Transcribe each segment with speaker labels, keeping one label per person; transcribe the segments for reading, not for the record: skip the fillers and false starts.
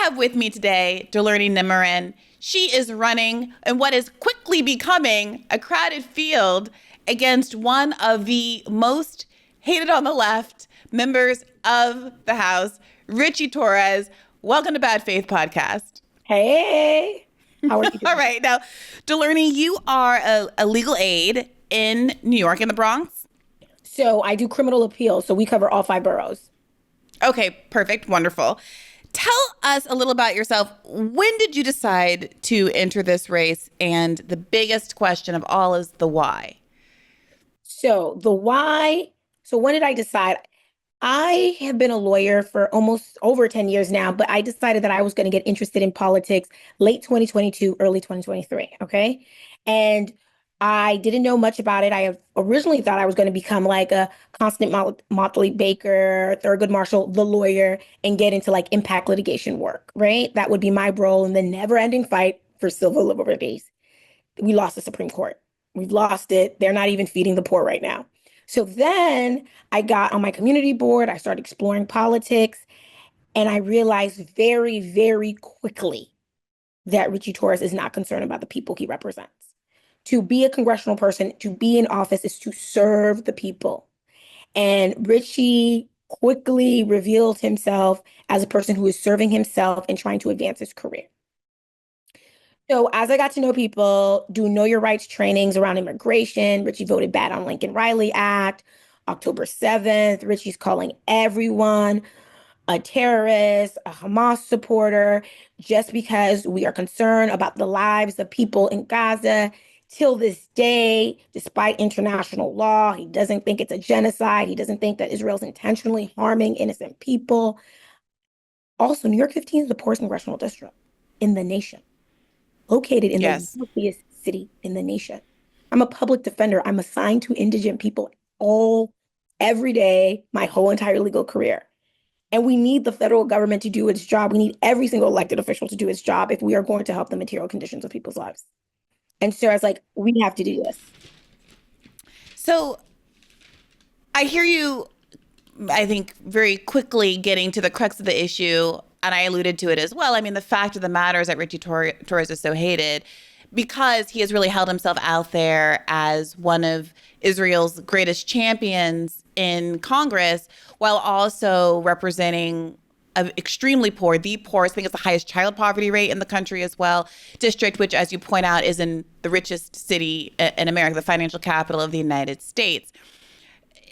Speaker 1: have with me today Delourny Nemorin. She is running in what is quickly becoming a crowded field against one of the most hated on the left members of the House, Ritchie Torres. Welcome to Bad Faith Podcast.
Speaker 2: Hey, how are you doing?
Speaker 1: All right. Now, Delourny, you are a legal aid in New York, in the Bronx.
Speaker 2: So I do criminal appeals, so we cover all 5 boroughs.
Speaker 1: Okay, perfect. Wonderful. Tell us a little about yourself. When did you decide to enter this race? And the biggest question of all is the why.
Speaker 2: So the why, so when did I decide? I have been a lawyer for almost over 10 years now, but I decided that I was going to get interested in politics late 2022, early 2023, okay? And I didn't know much about it. I originally thought I was going to become like a constant Motley Baker, Thurgood Marshall, the lawyer, and get into like impact litigation work, right? That would be my role in the never-ending fight for civil liberties. We lost the Supreme Court. We've lost it. They're not even feeding the poor right now. So then I got on my community board. I started exploring politics, and I realized very, very quickly that Ritchie Torres is not concerned about the people he represents. To be a congressional person, to be in office is to serve the people. And Ritchie quickly revealed himself as a person who is serving himself and trying to advance his career. So as I got to know people, do know your rights trainings around immigration, Ritchie voted bad on Lincoln-Riley Act. October 7th, Ritchie's calling everyone a terrorist, a Hamas supporter, just because we are concerned about the lives of people in Gaza. Till this day, despite international law, he doesn't think it's a genocide. He doesn't think that Israel's intentionally harming innocent people. Also, New York 15 is the poorest congressional district in the nation, located in the
Speaker 1: Yes.
Speaker 2: wealthiest city in the nation. I'm a public defender. I'm assigned to indigent people every day, my whole entire legal career. And we need the federal government to do its job. We need every single elected official to do its job if we are going to help the material conditions of people's lives. And so I was like, we have to do this.
Speaker 1: So I hear you, I think, very quickly getting to the crux of the issue. And I alluded to it as well. I mean, the fact of the matter is that Ritchie Torres is so hated because he has really held himself out there as one of Israel's greatest champions in Congress, while also representing extremely poor, the poorest, I think it's the highest child poverty rate in the country as well, district, which, as you point out, is in the richest city in America, the financial capital of the United States.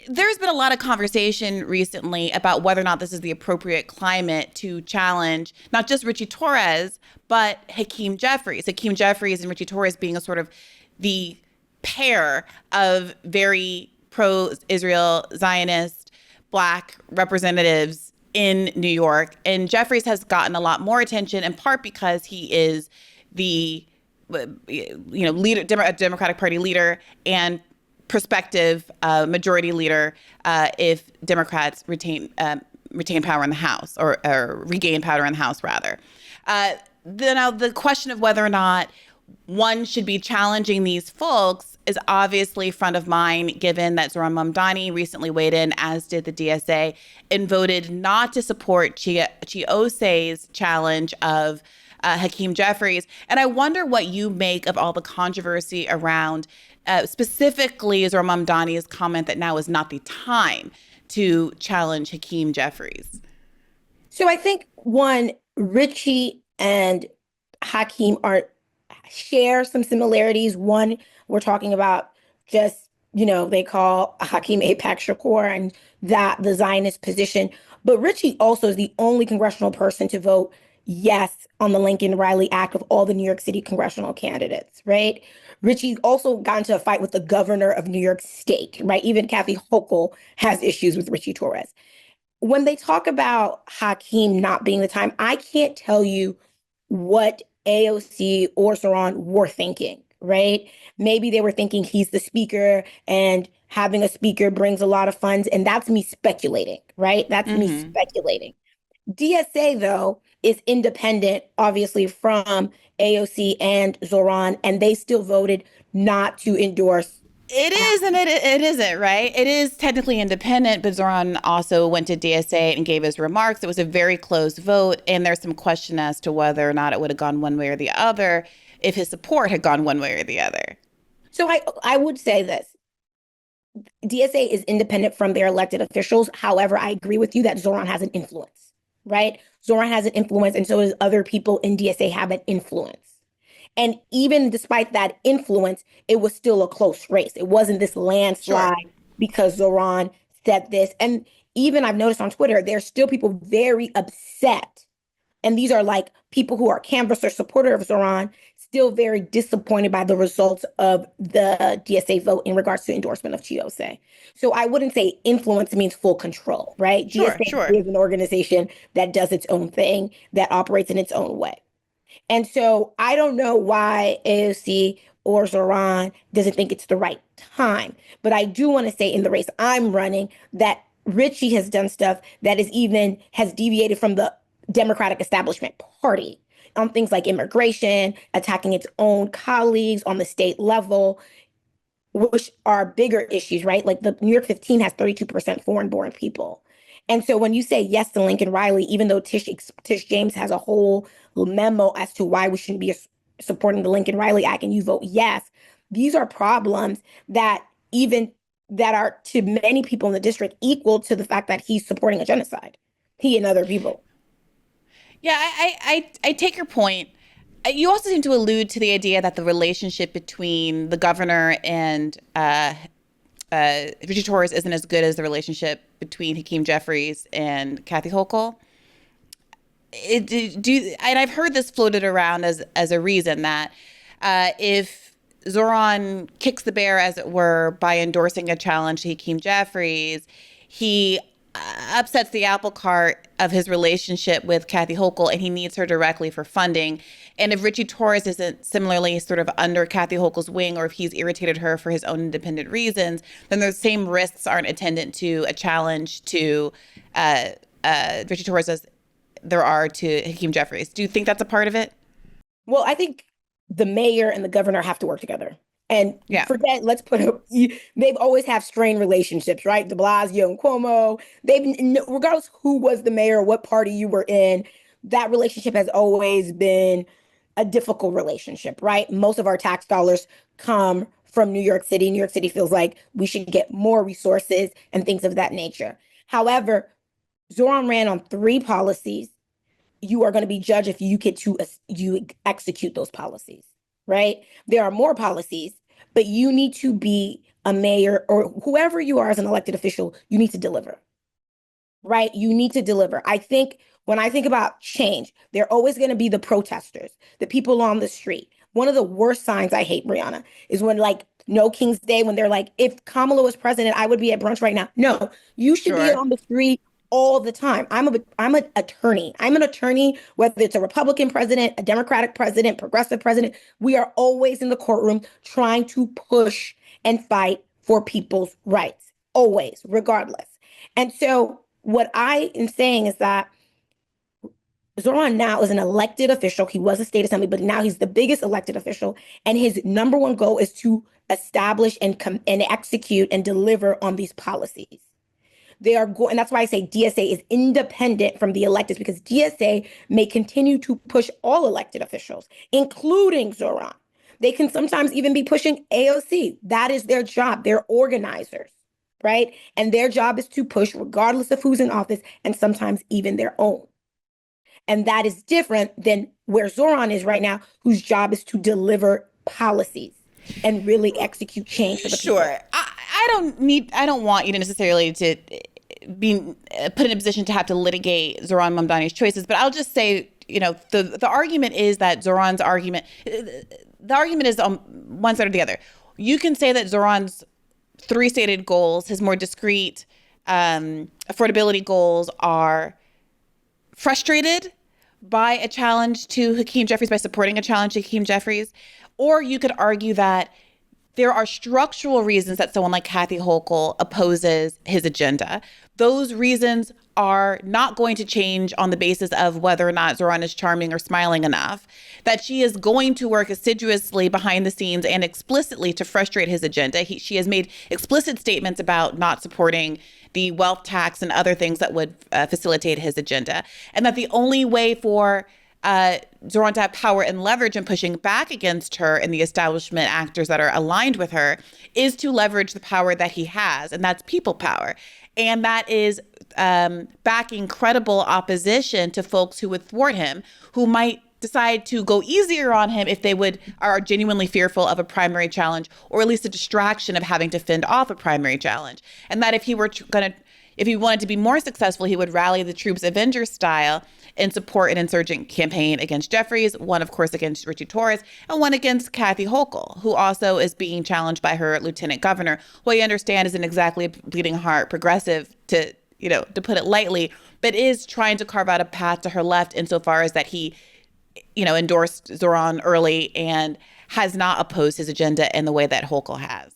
Speaker 1: There's been a lot of conversation recently about whether or not this is the appropriate climate to challenge not just Ritchie Torres, but Hakeem Jeferries. Hakeem Jeferries and Ritchie Torres being a sort of the pair of very pro-Israel Zionist Black representatives in New York. And Jefferies has gotten a lot more attention, in part because he is the leader, Democratic Party leader, and prospective majority leader if Democrats retain power in the House, or regain power in the House, rather. Now, the question of whether or not one should be challenging these folks is obviously front of mind, given that Zohran recently weighed in, as did the DSA, and voted not to support Chiyose's challenge of Hakeem Jeferries. And I wonder what you make of all the controversy around specifically Zohran Mamdani's comment that now is not the time to challenge Hakeem Jeferries.
Speaker 2: So I think, one, Ritchie and Hakeem share some similarities. One, we're talking about just, they call Hakeem Apac Shakur and that the Zionist position. But Ritchie also is the only congressional person to vote yes on the Lincoln-Riley Act of all the New York City congressional candidates, right? Ritchie also got into a fight with the governor of New York State, right? Even Kathy Hochul has issues with Ritchie Torres. When they talk about Hakeem not being the time, I can't tell you what AOC or Zohran were thinking, right? Maybe they were thinking he's the speaker and having a speaker brings a lot of funds. And that's me speculating, right? That's me speculating. DSA, though, is independent, obviously, from AOC and Zohran, and they still voted not to endorse
Speaker 1: It is and it isn't, right? It is technically independent, but Zohran also went to DSA and gave his remarks. It was a very close vote, and there's some question as to whether or not it would have gone one way or the other if his support had gone one way or the other.
Speaker 2: So I would say this. DSA is independent from their elected officials. However, I agree with you that Zohran has an influence, right? Zohran has an influence, and so does other people in DSA have an influence. And even despite that influence, it was still a close race. It wasn't this
Speaker 1: Sure.
Speaker 2: landslide because Zohran said this. And even I've noticed on Twitter, there's still people very upset, and these are like people who are canvasser supporter of Zohran, still very disappointed by the results of the DSA vote in regards to endorsement of Chiose. So I wouldn't say influence means full control, right?
Speaker 1: Sure,
Speaker 2: DSA
Speaker 1: sure.
Speaker 2: is an organization that does its own thing, that operates in its own way. And so I don't know why AOC or Zohran doesn't think it's the right time. But I do want to say in the race I'm running that Ritchie has done stuff that is even has deviated from the Democratic establishment party on things like immigration, attacking its own colleagues on the state level, which are bigger issues, right? Like the New York 15 has 32% foreign born people. And so when you say yes to Lincoln Riley, even though Tish James has a whole memo as to why we shouldn't be supporting the Lincoln Riley Act, and you vote yes, these are problems that even that are to many people in the district equal to the fact that he's supporting a genocide, he and other people.
Speaker 1: Yeah, I take your point. You also seem to allude to the idea that the relationship between the governor and Ritchie Torres isn't as good as the relationship between Hakeem Jefferies and Kathy Hochul. And I've heard this floated around as a reason that if Zohran kicks the bear, as it were, by endorsing a challenge to Hakeem Jeffries, he upsets the apple cart of his relationship with Kathy Hochul, and he needs her directly for funding. And if Ritchie Torres isn't similarly sort of under Kathy Hochul's wing, or if he's irritated her for his own independent reasons, then those same risks aren't attendant to a challenge to Ritchie Torres as there are to Hakeem Jeffries. Do you think that's a part of it?
Speaker 2: Well, I think the mayor and the governor have to work together. And
Speaker 1: Yeah,
Speaker 2: forget, let's put they've always have strained relationships, right? De Blasio and Cuomo, regardless who was the mayor, what party you were in, that relationship has always been a difficult relationship, right? Most of our tax dollars come from New York City. New York City feels like we should get more resources and things of that nature. However, Zoran ran on three policies. You are going to be judged if you get to you execute those policies, right? There are more policies, but you need to be a mayor or whoever you are as an elected official, you need to deliver, right? You need to deliver. I think when I think about change, they're always going to be the protesters, the people on the street. One of the worst signs I hate, Brianna, is when like No King's Day, when they're like, if Kamala was president, I would be at brunch right now. No, you should be
Speaker 1: sure.
Speaker 2: on the street all the time. I'm an attorney. I'm an attorney, whether it's a Republican president, a Democratic president, progressive president. We are always in the courtroom trying to push and fight for people's rights, always, regardless. And so what I am saying is that Zoran now is an elected official. He was a state assembly, but now he's the biggest elected official. And his number one goal is to establish and execute and deliver on these policies. They are going, and that's why I say DSA is independent from the electeds because DSA may continue to push all elected officials, including Zoran. They can sometimes even be pushing AOC. That is their job. They're organizers, right? And their job is to push regardless of who's in office and sometimes even their own. And that is different than where Zoran is right now, whose job is to deliver policies and really execute change for the people.
Speaker 1: Sure. I don't want you to necessarily to be put in a position to have to litigate Zohran Mamdani's choices, but I'll just say, the argument is that the argument is on one side or the other. You can say that Zohran's three stated goals, his more discrete affordability goals, are frustrated by a challenge to Hakeem Jeffries, by supporting a challenge to Hakeem Jeffries. Or you could argue that there are structural reasons that someone like Kathy Hochul opposes his agenda. Those reasons are not going to change on the basis of whether or not Zohran is charming or smiling enough, that she is going to work assiduously behind the scenes and explicitly to frustrate his agenda. She has made explicit statements about not supporting the wealth tax and other things that would facilitate his agenda, and that the only way for Zohran to have power and leverage in pushing back against her and the establishment actors that are aligned with her is to leverage the power that he has, and that's people power. And that is backing credible opposition to folks who would thwart him, who might decide to go easier on him if they are genuinely fearful of a primary challenge, or at least a distraction of having to fend off a primary challenge. And that if he wanted to be more successful, he would rally the troops Avengers style and support an insurgent campaign against Jefferies, one, of course, against Ritchie Torres, and one against Kathy Hochul, who also is being challenged by her lieutenant governor, who I understand isn't exactly a bleeding heart progressive, to put it lightly, but is trying to carve out a path to her left insofar as that he, endorsed Zohran early and has not opposed his agenda in the way that Hochul has.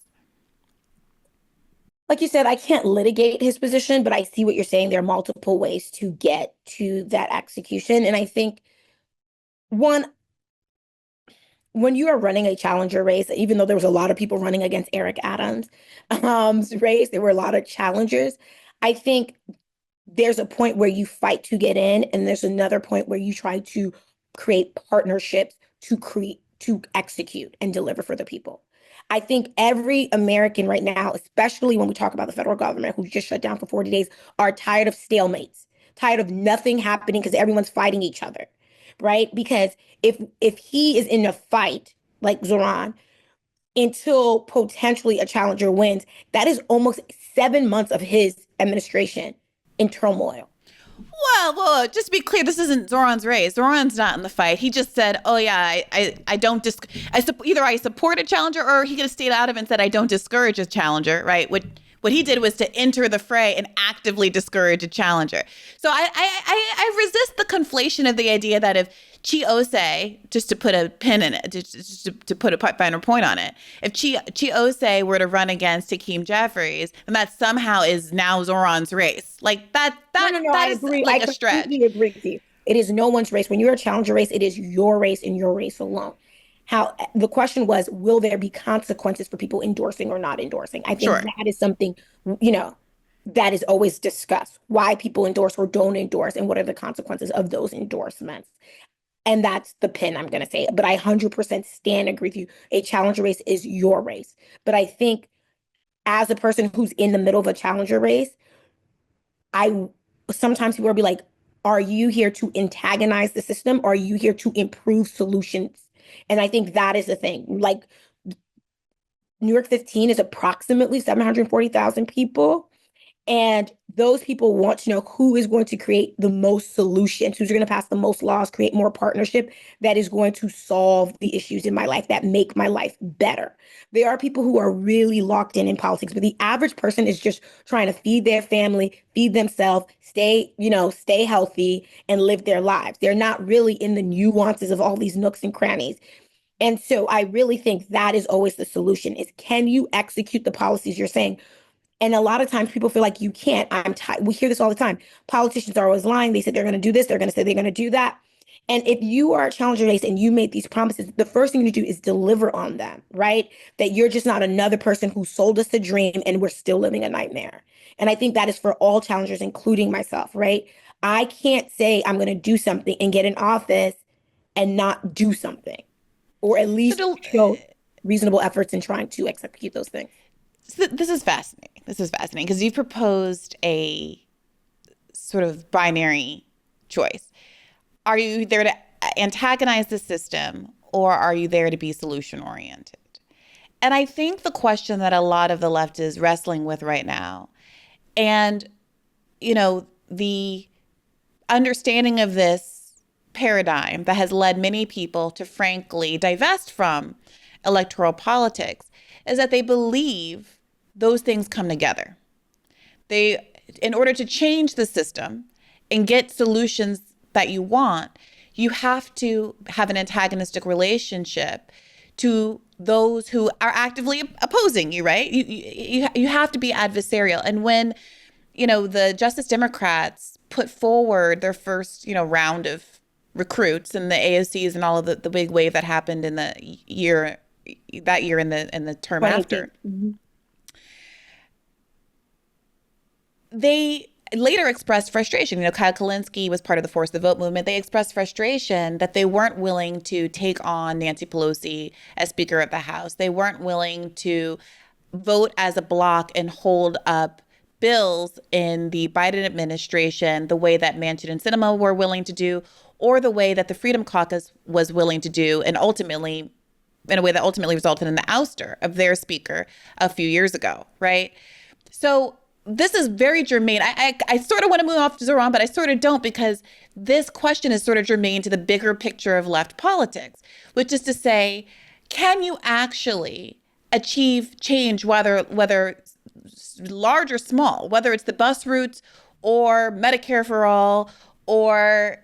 Speaker 2: Like you said, I can't litigate his position, but I see what you're saying. There are multiple ways to get to that execution. And I think, one, when you are running a challenger race, even though there was a lot of people running against Eric Adams' race, there were a lot of challengers. I think there's a point where you fight to get in, and there's another point where you try to create partnerships to execute and deliver for the people. I think every American right now, especially when we talk about the federal government, who just shut down for 40 days, are tired of stalemates, tired of nothing happening because everyone's fighting each other, right? Because if he is in a fight like Zohran until potentially a challenger wins, that is almost 7 months of his administration in turmoil.
Speaker 1: Well, just to be clear, this isn't Zohran's race. Zohran's not in the fight. He just said, "Oh yeah, I don't either I support a challenger," or he could have stayed out of it and said, "I don't discourage a challenger." Right? What he did was to enter the fray and actively discourage a challenger. So I resist the conflation of the idea that if Chiose, just to put a pin in it, just to put a finer point on it, if Chiose were to run against Hakeem Jeferries, then that somehow is now Zohran's race. Like that
Speaker 2: No, I
Speaker 1: is
Speaker 2: agree.
Speaker 1: like
Speaker 2: I
Speaker 1: a stretch.
Speaker 2: completely agree with you. It is no one's race. When you're a challenger race, it is your race and your race alone. How the question was, will there be consequences for people endorsing or not endorsing? I think
Speaker 1: Sure.
Speaker 2: that is something, that is always discussed. Why people endorse or don't endorse, and what are the consequences of those endorsements. And that's the pin I'm going to say. But I 100% stand and agree with you. A challenger race is your race. But I think as a person who's in the middle of a challenger race, I sometimes people will be like, are you here to antagonize the system? Or are you here to improve solutions? And I think that is the thing. Like, New York 15 is approximately 740,000 people. And those people want to know who is going to create the most solutions, who's going to pass the most laws, create more partnership that is going to solve the issues in my life that make my life better. There are people who are really locked in politics, but the average person is just trying to feed their family, feed themselves, stay healthy and live their lives. They're not really in the nuances of all these nooks and crannies. And so I really think that is always the solution is, can you execute the policies you're saying? And a lot of times people feel like you can't. We hear this all the time. Politicians are always lying. They said they're going to do this. They're going to say they're going to do that. And if you are a challenger race and you made these promises, the first thing you do is deliver on them, right? That you're just not another person who sold us a dream and we're still living a nightmare. And I think that is for all challengers, including myself, right? I can't say I'm going to do something and get in office and not do something, or at least show reasonable efforts in trying to execute those things.
Speaker 1: So this is fascinating. This is fascinating because you proposed a sort of binary choice. Are you there to antagonize the system, or are you there to be solution oriented? And I think the question that a lot of the left is wrestling with right now, and the understanding of this paradigm that has led many people to frankly divest from electoral politics, is that they believe those things come together. In order to change the system and get solutions that you want, you have to have an antagonistic relationship to those who are actively opposing you, right? You have to be adversarial. And when the Justice Democrats put forward their first, round of recruits and the AOCs and all of the big wave that happened in the year that year in the term
Speaker 2: 2018.
Speaker 1: after. They later expressed frustration. Kyle Kalinske was part of the Force the Vote movement. They expressed frustration that they weren't willing to take on Nancy Pelosi as Speaker of the House. They weren't willing to vote as a bloc and hold up bills in the Biden administration the way that Manchin and Sinema were willing to do, or the way that the Freedom Caucus was willing to do, and ultimately, in a way that ultimately resulted in the ouster of their speaker a few years ago, right? So this is very germane. I sort of want to move off to Zohran, but I sort of don't, because this question is sort of germane to the bigger picture of left politics, which is to say, can you actually achieve change, whether large or small, whether it's the bus routes or Medicare for all, or,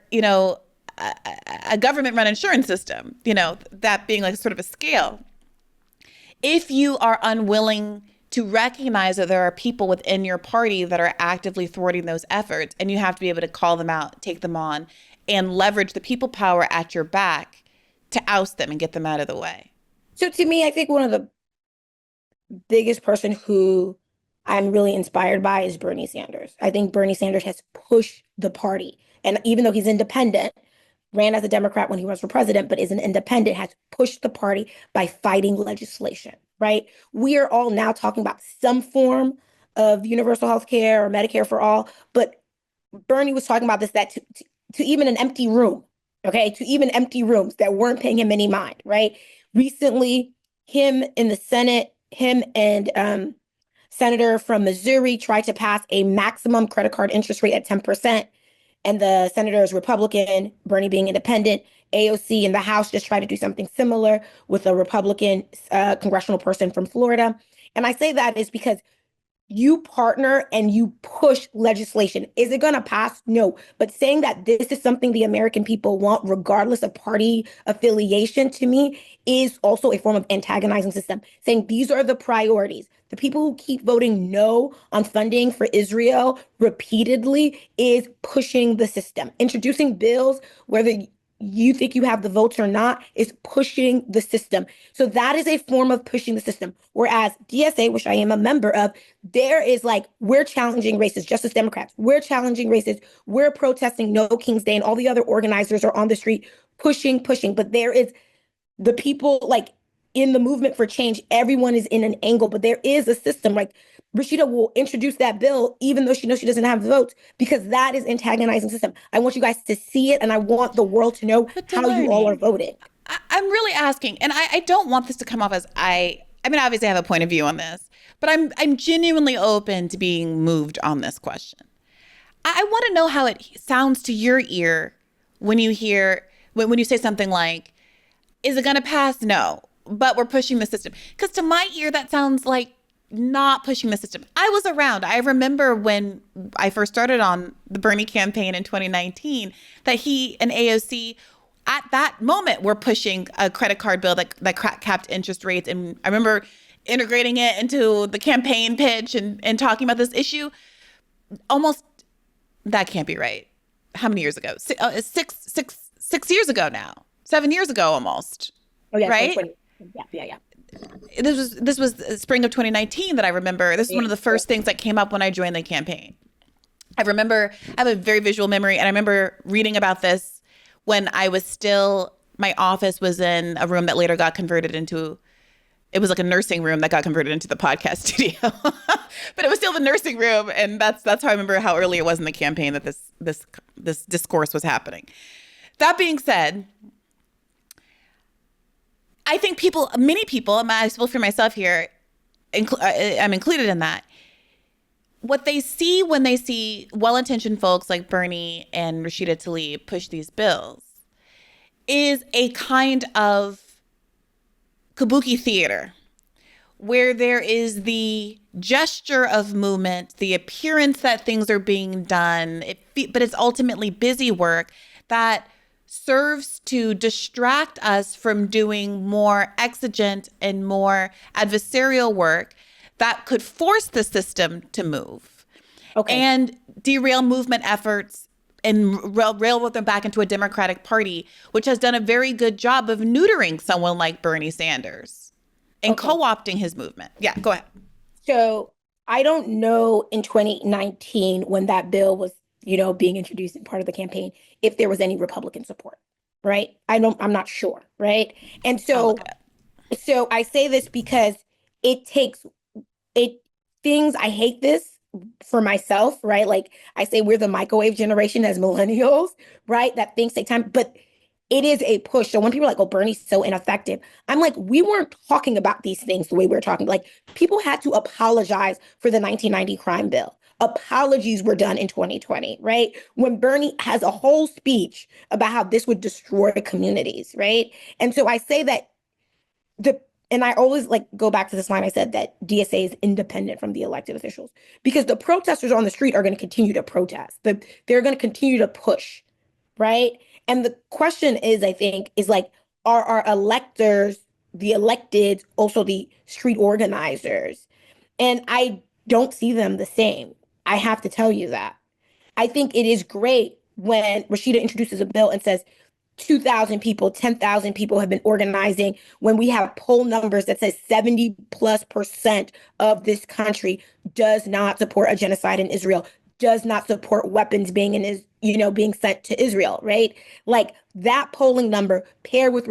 Speaker 1: a government-run insurance system, that being like sort of a scale. If you are unwilling to recognize that there are people within your party that are actively thwarting those efforts, and you have to be able to call them out, take them on, and leverage the people power at your back to oust them and get them out of the way.
Speaker 2: So to me, I think one of the biggest person who I'm really inspired by is Bernie Sanders. I think Bernie Sanders has pushed the party. And even though he's independent, ran as a Democrat when he was for president, but is an independent, has pushed the party by fighting legislation, right? We are all now talking about some form of universal health care or Medicare for all, but Bernie was talking about this, that to even an empty room, okay? To even empty rooms that weren't paying him any mind, right? Recently, him in the Senate, him and Senator from Missouri tried to pass a maximum credit card interest rate at 10%. And the senator is Republican, Bernie being independent. AOC in the House just tried to do something similar with a Republican congressional person from Florida. And I say that is because you partner and you push legislation. Is it going to pass? No. But saying that this is something the American people want, regardless of party affiliation, to me, is also a form of antagonizing system. Saying these are the priorities. The people who keep voting no on funding for Israel repeatedly is pushing the system. Introducing bills, whether you think you have the votes or not, is pushing the system. So that is a form of pushing the system. Whereas DSA, which I am a member of, there is like, we're challenging races, Justice Democrats, we're challenging races, we're protesting No King's Day, and all the other organizers are on the street pushing. But there is the people like in the movement for change, everyone is in an angle, but there is a system. Like Rashida will introduce that bill, even though she knows she doesn't have the votes, because that is antagonizing system. I want you guys to see it, and I want the world to know how you all are voting.
Speaker 1: I'm really asking, and I don't want this to come off as I mean, obviously I have a point of view on this, but I'm genuinely open to being moved on this question. I want to know how it sounds to your ear when you hear, when you say something like, is it going to pass? No, but we're pushing the system. Because to my ear, that sounds like not pushing the system. I was around. I remember when I first started on the Bernie campaign in 2019, that he and AOC at that moment were pushing a credit card bill that capped interest rates. And I remember integrating it into the campaign pitch and talking about this issue. Almost, that can't be right. How many years ago? 6 years ago now. 7 years ago almost.
Speaker 2: Oh yeah,
Speaker 1: right?
Speaker 2: Yeah.
Speaker 1: This was spring of 2019 that I remember. This is one of the first things that came up when I joined the campaign. I have a very visual memory, and I remember reading about this when I was still, my office was in a room that later got converted into, it was like a nursing room that got converted into the podcast studio. But it was still the nursing room, and that's how I remember how early it was in the campaign that this discourse was happening. That being said, I think many people, I speak for myself here, I'm included in that. What they see when they see well-intentioned folks like Bernie and Rashida Tlaib push these bills is a kind of kabuki theater where there is the gesture of movement, the appearance that things are being done, but it's ultimately busy work that serves to distract us from doing more exigent and more adversarial work that could force the system to move.
Speaker 2: Okay.
Speaker 1: and derail movement efforts and railroad them back into a Democratic Party, which has done a very good job of neutering someone like Bernie Sanders and
Speaker 2: Okay.
Speaker 1: co-opting his movement. Yeah, go ahead.
Speaker 2: So I don't know in 2019 when that bill was, being introduced in part of the campaign, if there was any Republican support, right? I'm not sure, right? And
Speaker 1: I'll look
Speaker 2: so,
Speaker 1: at
Speaker 2: so I say this because it takes it I hate this for myself, right? Like I say, we're the microwave generation as millennials, right? That things take time, but it is a push. So when people are like, oh, Bernie's so ineffective, I'm like, we weren't talking about these things the way we were talking. Like people had to apologize for the 1990 crime bill. Apologies were done in 2020, right? When Bernie has a whole speech about how this would destroy communities, right? And so I say that the and I always like go back to this line I said that DSA is independent from the elected officials because the protesters on the street are going to continue to protest. They're going to continue to push, right? And the question is, I think, is like, are our electors, the elected, also the street organizers? And I don't see them the same. I have to tell you that. I think it is great when Rashida introduces a bill and says 2,000 people, 10,000 people have been organizing when we have poll numbers that says 70+% of this country does not support a genocide in Israel, does not support weapons being being sent to Israel, right? Like that polling number paired with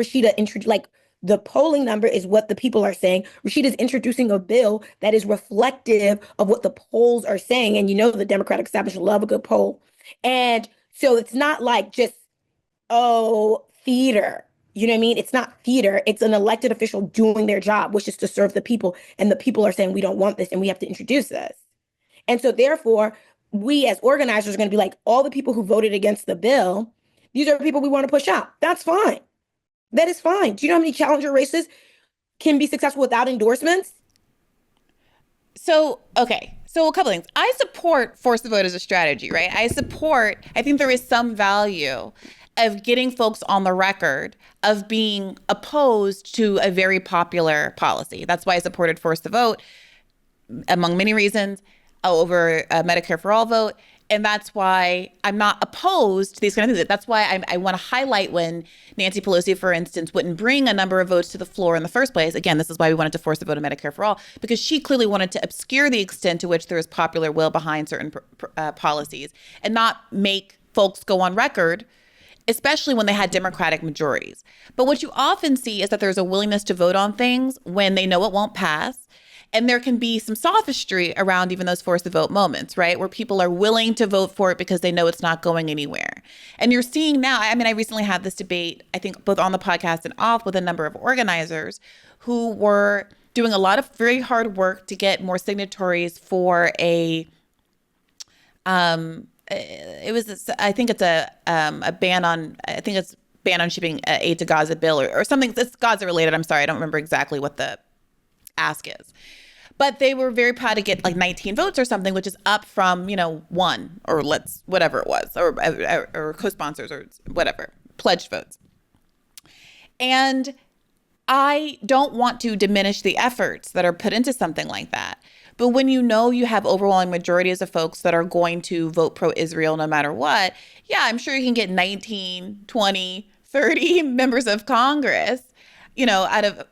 Speaker 2: like the polling number is what the people are saying. Rashida's introducing a bill that is reflective of what the polls are saying. And the Democratic establishment love a good poll. And so it's not like just theater. You know what I mean? It's not theater. It's an elected official doing their job, which is to serve the people. And the people are saying, we don't want this and we have to introduce this. And so therefore, we as organizers are going to be like, all the people who voted against the bill, these are people we want to push out. That's fine. That is fine. Do you know how many challenger races can be successful without endorsements?
Speaker 1: So, okay. So a couple things. I support force the vote as a strategy, right? I think there is some value of getting folks on the record of being opposed to a very popular policy. That's why I supported force the vote, among many reasons, over a Medicare for all vote. And that's why I'm not opposed to these kind of things. That's why I want to highlight when Nancy Pelosi, for instance, wouldn't bring a number of votes to the floor in the first place. Again, this is why we wanted to force the vote on Medicare for all, because she clearly wanted to obscure the extent to which there is popular will behind certain policies and not make folks go on record, especially when they had Democratic majorities. But what you often see is that there's a willingness to vote on things when they know it won't pass. And there can be some sophistry around even those force the vote moments, right? Where people are willing to vote for it because they know it's not going anywhere. And you're seeing now, I mean, I recently had this debate, I think both on the podcast and off, with a number of organizers who were doing a lot of very hard work to get more signatories for I think it's a ban on, shipping aid to Gaza bill or something that's Gaza related. I'm sorry, I don't remember exactly what the ask is. But they were very proud to get like 19 votes or something, which is up from, one or whatever it was, or co-sponsors or whatever, pledged votes. And I don't want to diminish the efforts that are put into something like that. But when you have overwhelming majorities of folks that are going to vote pro-Israel no matter what, yeah, I'm sure you can get 19, 20, 30 members of Congress out of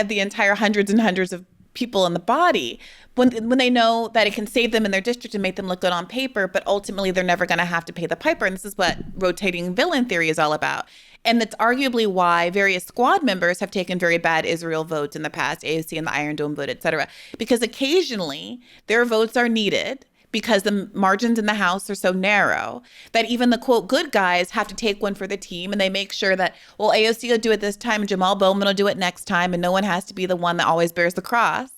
Speaker 1: the entire hundreds and hundreds of people in the body, when they know that it can save them in their district and make them look good on paper, but ultimately they're never going to have to pay the piper. And this is what rotating villain theory is all about. And that's arguably why various squad members have taken very bad Israel votes in the past, AOC and the Iron Dome vote, et cetera, because occasionally their votes are needed because the margins in the House are so narrow that even the, quote, good guys have to take one for the team. And they make sure that, well, AOC will do it this time and Jamal Bowman will do it next time. And no one has to be the one that always bears the cross.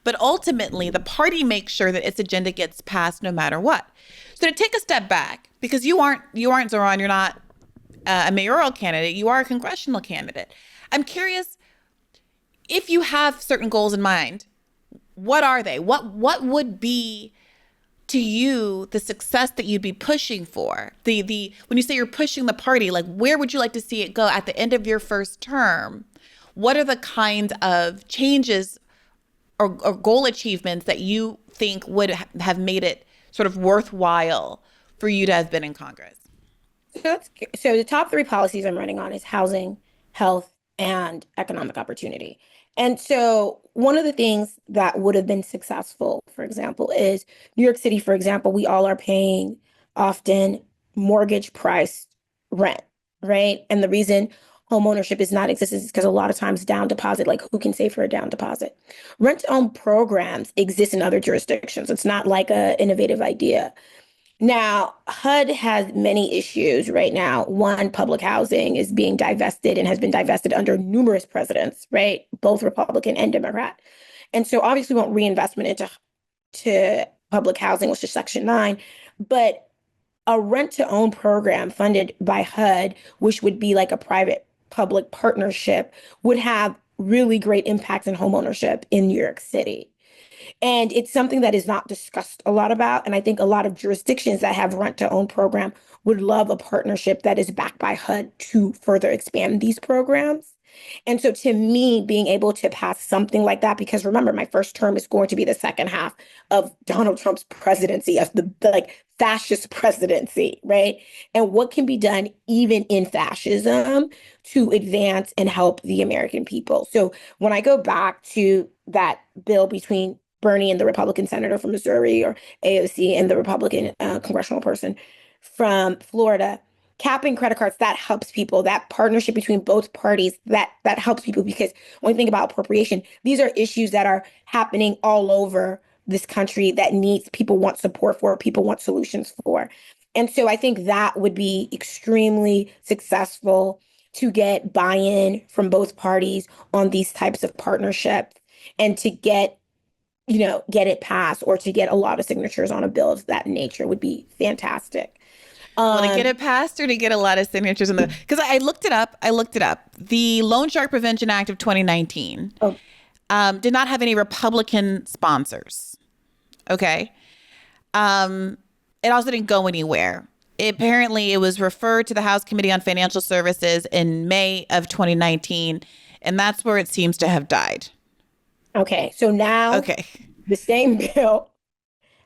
Speaker 1: But ultimately, the party makes sure that its agenda gets passed no matter what. So to take a step back, because you aren't Zohran, you're not a mayoral candidate, you are a congressional candidate. I'm curious, if you have certain goals in mind, what are they? What would be to you the success that you'd be pushing for? The when you say you're pushing the party, like where would you like to see it go at the end of your first term? What are the kinds of changes or goal achievements that you think would have made it sort of worthwhile for you to have been in Congress?
Speaker 2: So the top three policies I'm running on is housing, health, and economic opportunity. And so one of the things that would have been successful, for example, is New York City, for example, we all are paying often mortgage priced rent, right? And the reason home ownership is not existent is because a lot of times down deposit, like who can save for a down deposit? Rent to own programs exist in other jurisdictions. It's not like an innovative idea. Now, HUD has many issues right now. One, public housing is being divested and has been divested under numerous presidents, right? Both Republican and Democrat. And so obviously we want reinvestment into public housing, which is Section 9, but a rent to own program funded by HUD, which would be like a private public partnership, would have really great impacts in homeownership in New York City. And it's something that is not discussed a lot about. And I think a lot of jurisdictions that have rent to own program would love a partnership that is backed by HUD to further expand these programs. And so to me, being able to pass something like that, because remember, my first term is going to be the second half of Donald Trump's presidency, of the like fascist presidency, right? And what can be done even in fascism to advance and help the American people. So when I go back to that bill between Bernie and the Republican senator from Missouri, or AOC and the Republican congressional person from Florida, capping credit cards, that helps people. That partnership between both parties, that helps people, because when we think about appropriation, these are issues that are happening all over this country that needs, people want support for, people want solutions for. And so I think that would be extremely successful to get buy-in from both parties on these types of partnerships, and to get it passed, or to get a lot of signatures on a bill of that nature would be fantastic.
Speaker 1: Well, to get it passed, or to get a lot of signatures in the, because I looked it up. The Loan Shark Prevention Act of 2019 did not have any Republican sponsors. Okay. It also didn't go anywhere. Apparently, it was referred to the House Committee on Financial Services in May of 2019, and that's where it seems to have died.
Speaker 2: Okay, so now the same bill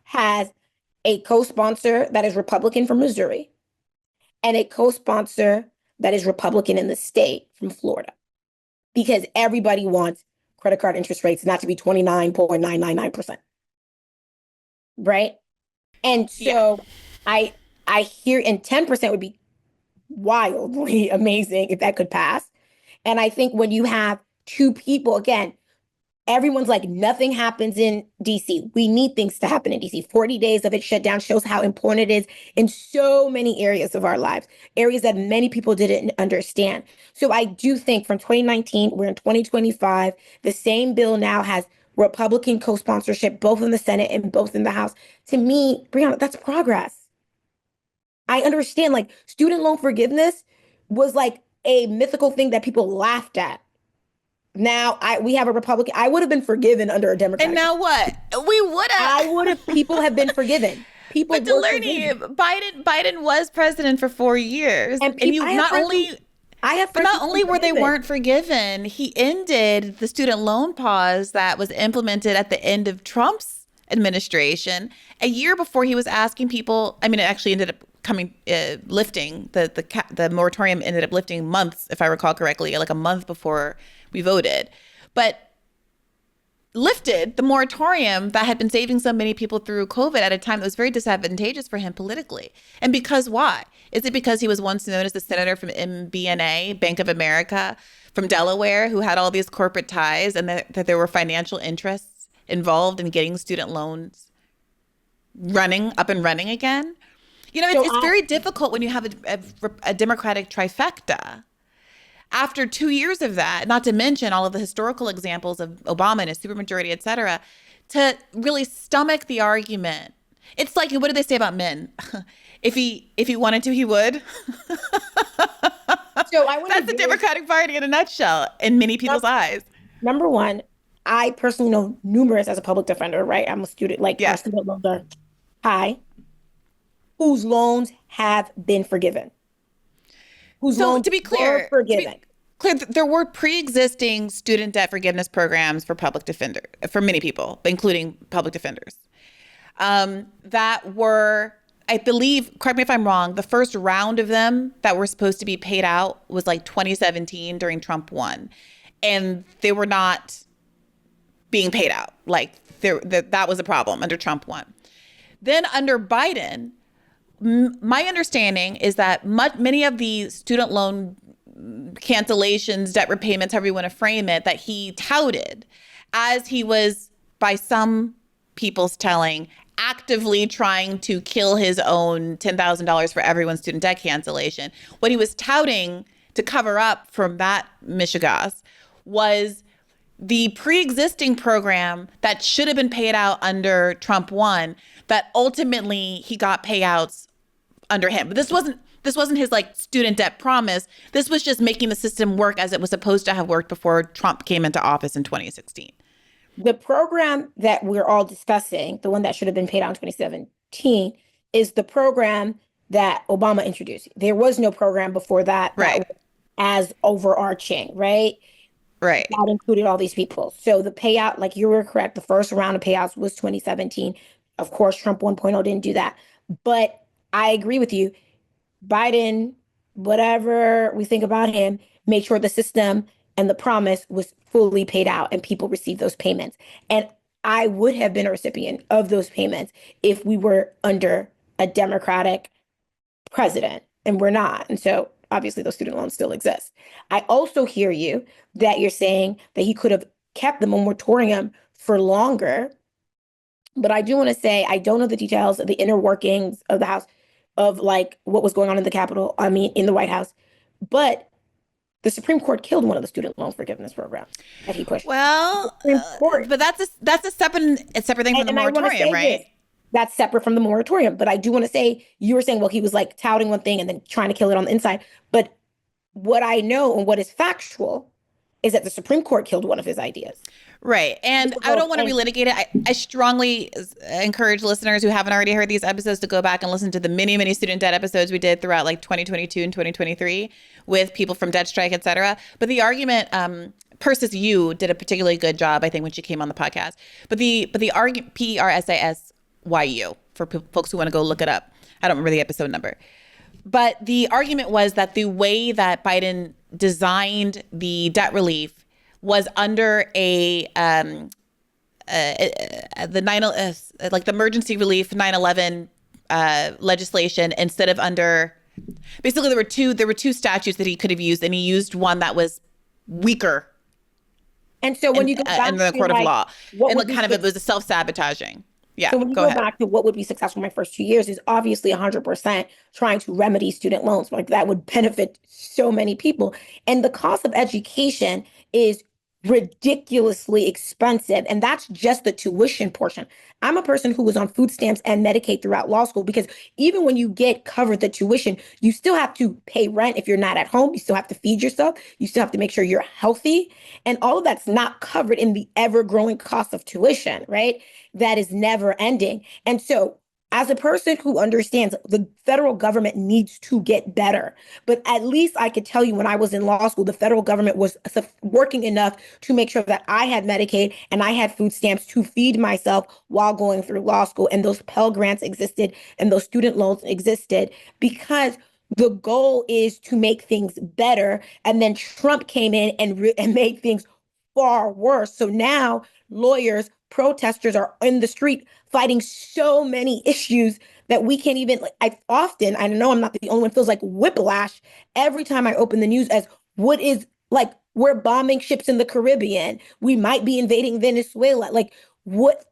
Speaker 2: has a co-sponsor that is Republican from Missouri and a co-sponsor that is Republican in the state from Florida, because everybody wants credit card interest rates not to be 29.999%. Right? And so I hear, and 10% would be wildly amazing if that could pass. And I think when you have two people, again, everyone's like, nothing happens in DC. We need things to happen in DC. 40 days of it shut down shows how important it is in so many areas of our lives, areas that many people didn't understand. So I do think from 2019, we're in 2025, the same bill now has Republican co-sponsorship, both in the Senate and both in the House. To me, Brianna, that's progress. I understand, like, student loan forgiveness was like a mythical thing that people laughed at. Now we have a Republican. I would have been forgiven under a Democrat.
Speaker 1: And now what? We would have.
Speaker 2: People have been forgiven. People.
Speaker 1: But Delourny, Biden was president for 4 years,
Speaker 2: and you not only.
Speaker 1: But not only were they weren't forgiven, he ended the student loan pause that was implemented at the end of Trump's administration, a year before he was asking people. I mean, it actually ended up lifting the moratorium ended up lifting months, if I recall correctly, like a month before we voted, but lifted the moratorium that had been saving so many people through COVID at a time that was very disadvantageous for him politically. And because why? Is it because he was once known as the senator from MBNA, Bank of America, from Delaware, who had all these corporate ties, and that there were financial interests involved in getting student loans up and running again? You know, it's very difficult when you have a Democratic trifecta. After 2 years of that, not to mention all of the historical examples of Obama and his supermajority, et cetera, to really stomach the argument. It's like, what did they say about men? If he wanted to, he would. So that's the Democratic Party in a nutshell, in many people's eyes.
Speaker 2: Number one, I personally know numerous as a public defender, right? I'm a student, our student loans are high, whose loans have been forgiven.
Speaker 1: To be clear, there were pre-existing student debt forgiveness programs for public defenders, for many people, including public defenders. that were, I believe, correct me if I'm wrong, the first round of them that were supposed to be paid out was like 2017 during Trump won. And they were not being paid out. Like that was a problem under Trump won. Then under Biden, my understanding is that many of the student loan cancellations, debt repayments, however you want to frame it, that he touted as he was, by some people's telling, actively trying to kill his own $10,000 for everyone's student debt cancellation. What he was touting to cover up from that mishegas was the pre-existing program that should have been paid out under Trump 1 that ultimately he got payouts under him. But this wasn't his like student debt promise. This was just making the system work as it was supposed to have worked before Trump came into office in 2016.
Speaker 2: The program that we're all discussing, the one that should have been paid out in 2017, is the program that Obama introduced. There was no program before that
Speaker 1: Right.
Speaker 2: was as overarching, right?
Speaker 1: Right.
Speaker 2: That included all these people. So the payout, like you were correct, the first round of payouts was 2017. Of course, Trump 1.0 didn't do that. But I agree with you. Biden, whatever we think about him, made sure the system and the promise was fully paid out and people received those payments. And I would have been a recipient of those payments if we were under a Democratic president, and we're not. And so obviously those student loans still exist. I also hear you that you're saying that he could have kept the moratorium for longer. But I do want to say, I don't know the details of the inner workings of the House, of like what was going on in the Capitol, I mean, in the White House. But the Supreme Court killed one of the student loan forgiveness programs that he pushed.
Speaker 1: Well, but that's a separate thing from the moratorium, right?
Speaker 2: This, that's separate from the moratorium. But I do want to say, you were saying, well, he was like touting one thing and then trying to kill it on the inside. But what I know and what is factual is that the Supreme Court killed one of his ideas.
Speaker 1: Right. And I don't want to relitigate it. I strongly encourage listeners who haven't already heard these episodes to go back and listen to the many, many student debt episodes we did throughout like 2022 and 2023 with people from Debt Strike, et cetera. But the argument, Persis Yu did a particularly good job, I think, when she came on the podcast. But the argument, PRSISYU, for folks who want to go look it up. I don't remember the episode number. But the argument was that the way that Biden designed the debt relief was under the like the emergency relief 9/11 legislation instead of under. Basically, there were two statutes that he could have used, and he used one that was weaker.
Speaker 2: And so when you go back
Speaker 1: in the court of law, and it was a self-sabotaging. Yeah.
Speaker 2: So when you go back to what would be successful in my first 2 years is obviously 100% trying to remedy student loans. Like that would benefit so many people. And the cost of education is ridiculously expensive. And that's just the tuition portion. I'm a person who was on food stamps and Medicaid throughout law school because even when you get covered the tuition, you still have to pay rent if you're not at home. You still have to feed yourself. You still have to make sure you're healthy. And all of that's not covered in the ever-growing cost of tuition, right? That is never ending. And so as a person who understands the federal government needs to get better, but at least I could tell you when I was in law school, the federal government was working enough to make sure that I had Medicaid and I had food stamps to feed myself while going through law school. And those Pell Grants existed and those student loans existed because the goal is to make things better. And then Trump came in and made things far worse. So now lawyers, protesters are in the street fighting so many issues that we can't even, like, I know I'm not the only one, feels like whiplash every time I open the news as what is like, we're bombing ships in the Caribbean. We might be invading Venezuela. Like what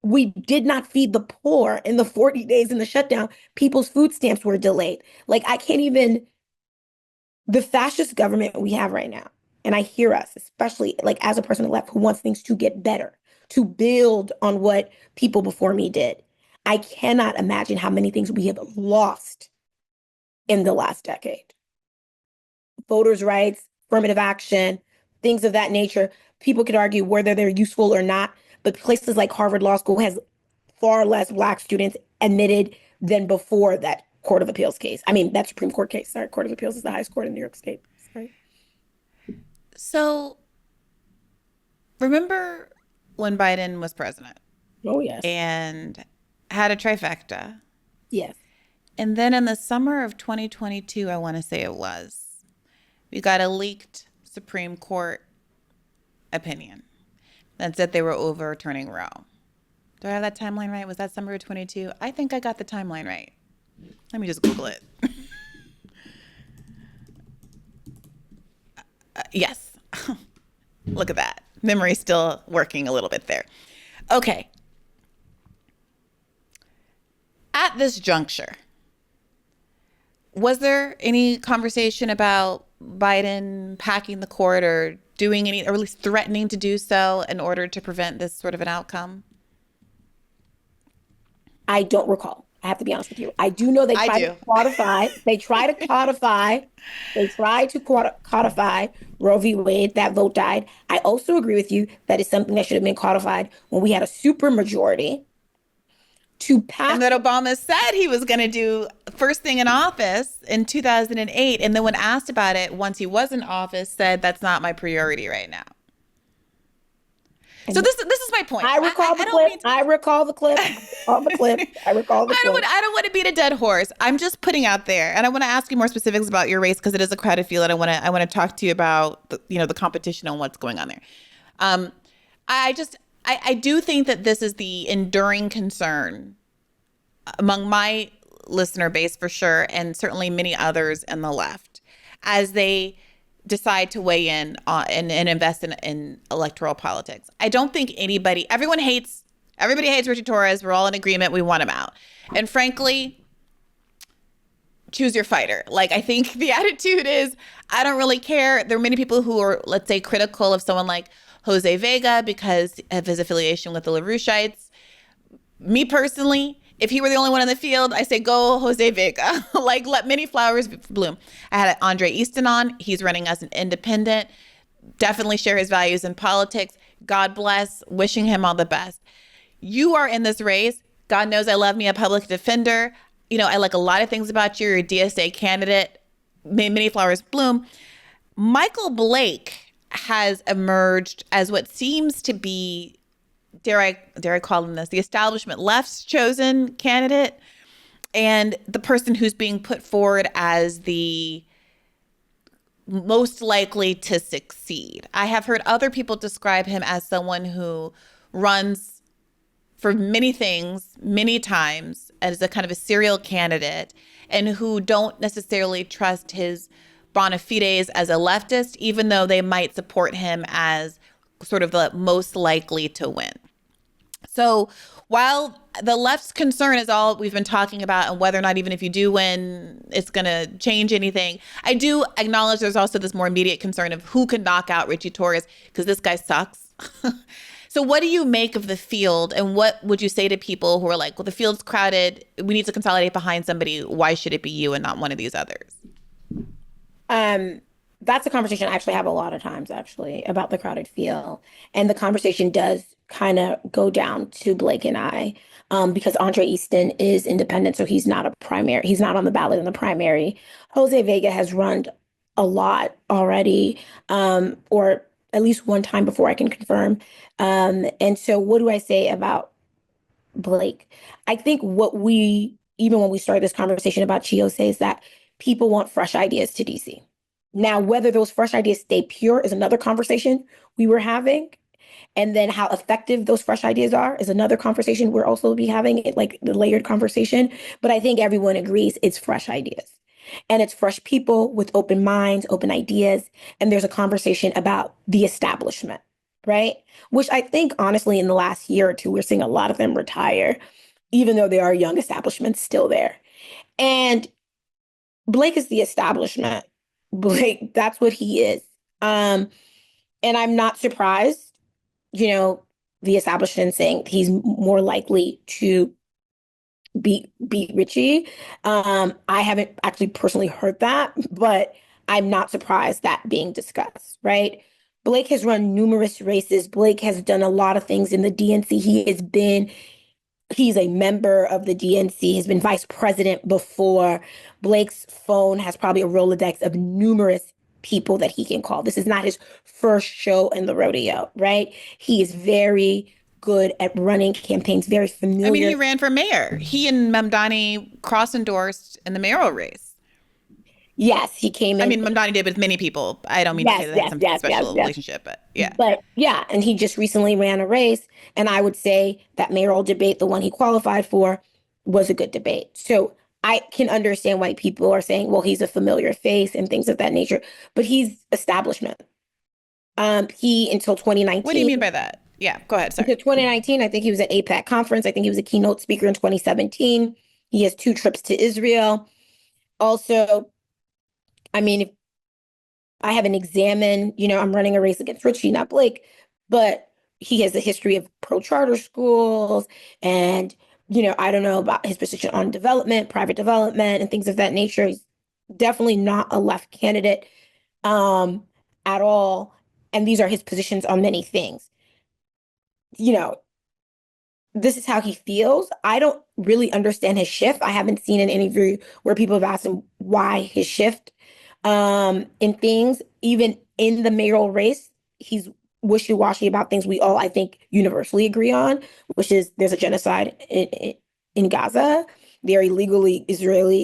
Speaker 2: we did not feed the poor in the 40 days in the shutdown. People's food stamps were delayed. Like I can't even, the fascist government we have right now. And I hear us, especially like as a person on the left who wants things to get better, to build on what people before me did. I cannot imagine how many things we have lost in the last decade. Voters' rights, affirmative action, things of that nature. People could argue whether they're useful or not, but places like Harvard Law School has far less Black students admitted than before that Court of Appeals case. I mean, that Supreme Court case. Sorry, Court of Appeals is the highest court in New York State. Sorry.
Speaker 1: So, remember when Biden was president?
Speaker 2: Oh, yes.
Speaker 1: And had a trifecta.
Speaker 2: Yes.
Speaker 1: And then in the summer of 2022, I want to say it was, we got a leaked Supreme Court opinion that said they were overturning Roe. Do I have that timeline right? Was that summer of 22? I think I got the timeline right. Let me just Google it. Yes. Look at that. Memory's still working a little bit there. Okay. At this juncture, was there any conversation about Biden packing the court or doing any, or at least threatening to do so in order to prevent this sort of an outcome?
Speaker 2: I don't recall. I have to be honest with you. I do know they
Speaker 1: I
Speaker 2: tried to
Speaker 1: do.
Speaker 2: codify. They tried to codify. They tried to codify Roe v. Wade. That vote died. I also agree with you that is something that should have been codified when we had a super majority to pass.
Speaker 1: And that Obama said he was going to do first thing in office in 2008. And then when asked about it, once he was in office, said, that's not my priority right now. So this is my point.
Speaker 2: I recall the clip. I recall the clip. I recall the clip.
Speaker 1: I don't want to beat a dead horse. I'm just putting out there, and I want to ask you more specifics about your race because it is a crowded field. And I want to talk to you about the competition and what's going on there. I do think that this is the enduring concern among my listener base for sure, and certainly many others in the left, as they decide to weigh in and invest in electoral politics. I don't think everybody hates Ritchie Torres. We're all in agreement. We want him out. And frankly, choose your fighter. Like, I think the attitude is, I don't really care. There are many people who are, let's say, critical of someone like Jose Vega because of his affiliation with the LaRouchites. Me personally, if he were the only one in the field, I say go Jose Vega. Like, let many flowers bloom. I had Andre Easton on. He's running as an independent. Definitely share his values in politics. God bless. Wishing him all the best. You are in this race. God knows I love me a public defender. I like a lot of things about you. You're a DSA candidate. Many flowers bloom. Michael Blake has emerged as what seems to be, dare I call him this, the establishment left's chosen candidate, and the person who's being put forward as the most likely to succeed. I have heard other people describe him as someone who runs for many things, many times, as a kind of a serial candidate, and who don't necessarily trust his bona fides as a leftist, even though they might support him as sort of the most likely to win. So while the left's concern is all we've been talking about and whether or not even if you do win, it's going to change anything, I do acknowledge there's also this more immediate concern of who can knock out Ritchie Torres because this guy sucks. So what do you make of the field, and what would you say to people who are like, well, the field's crowded, we need to consolidate behind somebody, why should it be you and not one of these others?
Speaker 2: That's a conversation I actually have a lot of times, actually, about the crowded field. And the conversation does kind of go down to Blake and I, because Andre Easton is independent, so he's not a primary. He's not on the ballot in the primary. Jose Vega has run a lot already, or at least one time before I can confirm. And so what do I say about Blake? I think even when we started this conversation about Chiose, is that people want fresh ideas to DC. Now, whether those fresh ideas stay pure is another conversation we were having. And then how effective those fresh ideas are is another conversation we're also be having, like the layered conversation. But I think everyone agrees it's fresh ideas. And it's fresh people with open minds, open ideas. And there's a conversation about the establishment, right? Which I think, honestly, in the last year or two, we're seeing a lot of them retire, even though there are young establishments still there. And Blake is the establishment. Blake, that's what he is. And I'm not surprised, the establishment saying he's more likely to beat Ritchie. I haven't actually personally heard that, but I'm not surprised that being discussed, right? Blake has run numerous races. Blake has done a lot of things in the DNC. He's a member of the DNC, has been vice president before. Blake's phone has probably a Rolodex of numerous people that he can call. This is not his first show in the rodeo, right? He is very good at running campaigns, very
Speaker 1: I mean, he
Speaker 2: familiar.
Speaker 1: ran for mayor. He and Mamdani cross-endorsed in the mayoral race.
Speaker 2: Yes, he came
Speaker 1: I
Speaker 2: in.
Speaker 1: mean, Mamdani did with many people. I don't mean to say
Speaker 2: Yes,
Speaker 1: they had
Speaker 2: yes,
Speaker 1: some
Speaker 2: yes, yes,
Speaker 1: special
Speaker 2: yes.
Speaker 1: relationship, but yeah.
Speaker 2: But yeah, and he just recently ran a race. And I would say that mayoral debate, the one he qualified for, was a good debate. So I can understand why people are saying, well, he's a familiar face and things of that nature, but he's establishment. He until
Speaker 1: What do you
Speaker 2: 2019,
Speaker 1: mean by that? Yeah, go ahead. Sorry.
Speaker 2: until 2019, I think he was at APAC conference. I think he was a keynote speaker in 2017. He has 2 trips to Israel. Also, I mean, if I haven't examined, I'm running a race against Ritchie, not Blake, but he has a history of pro-charter schools and, I don't know about his position on development, private development and things of that nature. He's definitely not a left candidate um at all. And these are his positions on many things. You know, this is how he feels. I don't really understand his shift. I haven't seen an interview where people have asked him why his shift in things. Even in the mayoral race, he's wishy-washy about things we all, I think, universally agree on, which is there's a genocide in Gaza. Israeli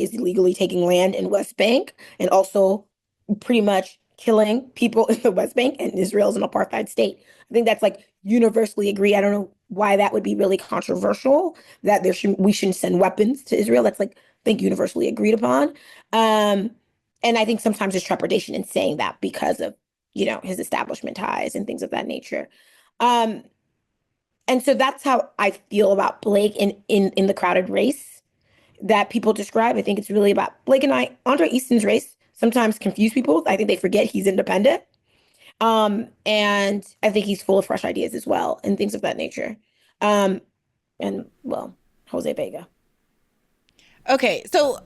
Speaker 2: is illegally taking land in West Bank and also pretty much killing people in the West Bank, and Israel's an apartheid state. I think that's like universally agreed. I don't know why that would be really controversial, that we shouldn't send weapons to Israel. That's like, I think, universally agreed upon. Um, and I think sometimes there's trepidation in saying that because of, his establishment ties and things of that nature. Um, and so that's how I feel about Blake in the crowded race that people describe. I think it's really about Blake and Andre Easton's race sometimes confuse people. I think they forget he's independent. And I think he's full of fresh ideas as well and things of that nature. Um, and well, Jose Vega.
Speaker 1: Okay, so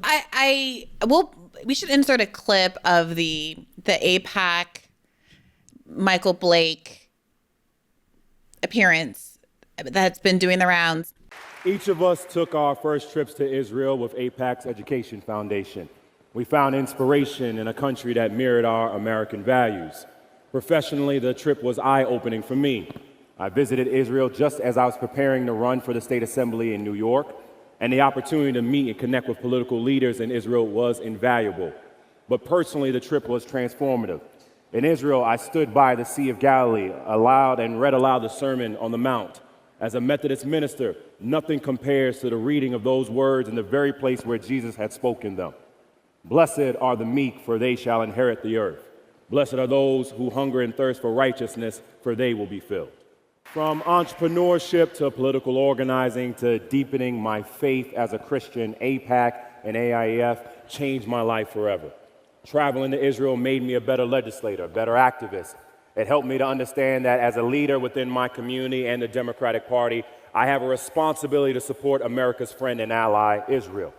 Speaker 1: we should insert a clip of the APAC Michael Blake appearance that's been doing the rounds.
Speaker 3: Each of us took our first trips to Israel with APAC's Education Foundation. We found inspiration in a country that mirrored our American values. Professionally, the trip was eye-opening for me. I visited Israel just as I was preparing to run for the state assembly in New York, and the opportunity to meet and connect with political leaders in Israel was invaluable. But personally, the trip was transformative. In Israel, I stood by the Sea of Galilee, read aloud the Sermon on the Mount. As a Methodist minister, nothing compares to the reading of those words in the very place where Jesus had spoken them. Blessed are the meek, for they shall inherit the earth. Blessed are those who hunger and thirst for righteousness, for they will be filled. From entrepreneurship to political organizing to deepening my faith as a Christian, APAC and AIEF changed my life forever. Traveling to Israel made me a better legislator, a better activist. It helped me to understand that as a leader within my community and the Democratic Party, I have a responsibility to support America's friend and ally, Israel.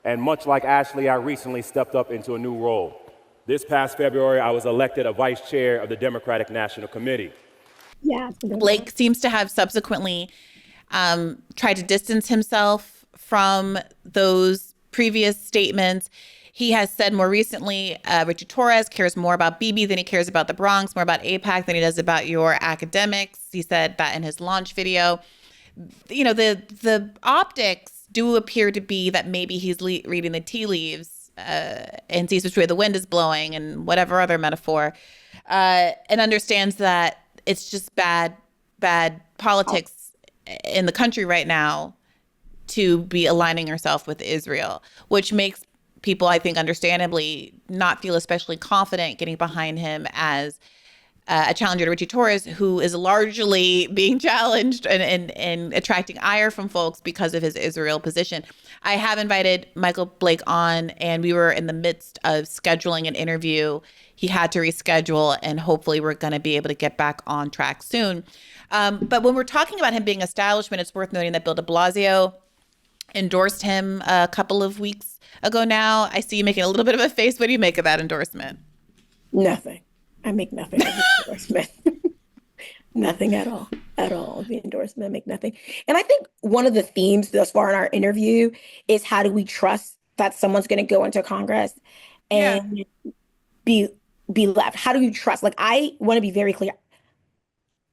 Speaker 3: And much like Ashley, I recently stepped up into a new role. This past February, I was elected a vice chair of the Democratic National Committee.
Speaker 2: Yeah.
Speaker 1: Blake seems to have subsequently tried to distance himself from those previous statements. He has said more recently, Ritchie Torres cares more about BB than he cares about the Bronx, more about APAC than he does about your academics. He said that in his launch video. The optics do appear to be that maybe he's reading the tea leaves and sees which way the wind is blowing and whatever other metaphor, and understands that it's just bad politics in the country right now to be aligning yourself with Israel, which makes people, I think, understandably not feel especially confident getting behind him as a challenger to Ritchie Torres, who is largely being challenged and attracting ire from folks because of his Israel position. I have invited Michael Blake on, and we were in the midst of scheduling an interview. He had to reschedule, and hopefully we're going to be able to get back on track soon. But when we're talking about him being establishment, it's worth noting that Bill de Blasio endorsed him a couple of weeks ago now. I see you making a little bit of a face. What do you make of that endorsement?
Speaker 2: Nothing. I make nothing of the endorsement. Nothing at all. At all. The endorsement, I make nothing. And I think one of the themes thus far in our interview is how do we trust that someone's going to go into Congress
Speaker 1: Yeah.
Speaker 2: and be left? How do you trust? Like, I want to be very clear.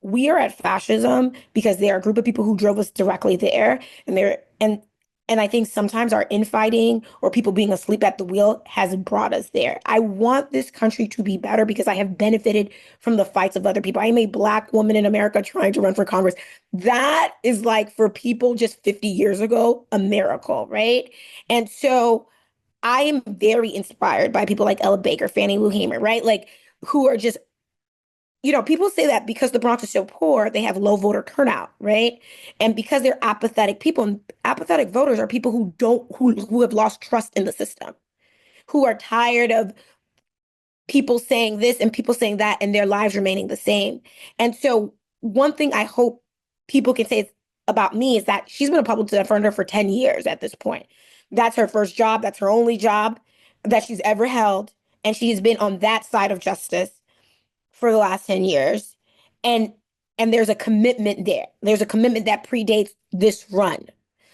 Speaker 2: we are at fascism because there are a group of people who drove us directly there, and I think sometimes our infighting or people being asleep at the wheel has brought us there. I want this country to be better because I have benefited from the fights of other people. I am a Black woman in America trying to run for Congress. That is like for people just 50 years ago, a miracle, right? And so I am very inspired by people like Ella Baker, Fannie Lou Hamer, right? Like who are just, people say that because the Bronx is so poor, they have low voter turnout, right? And because they're apathetic people, and apathetic voters are people who have lost trust in the system, who are tired of people saying this and people saying that and their lives remaining the same. And so one thing I hope people can say about me is that she's been a public defender for 10 years at this point. That's her first job. That's her only job that she's ever held. And she has been on that side of justice for the last 10 years. And there's a commitment there. There's a commitment that predates this run.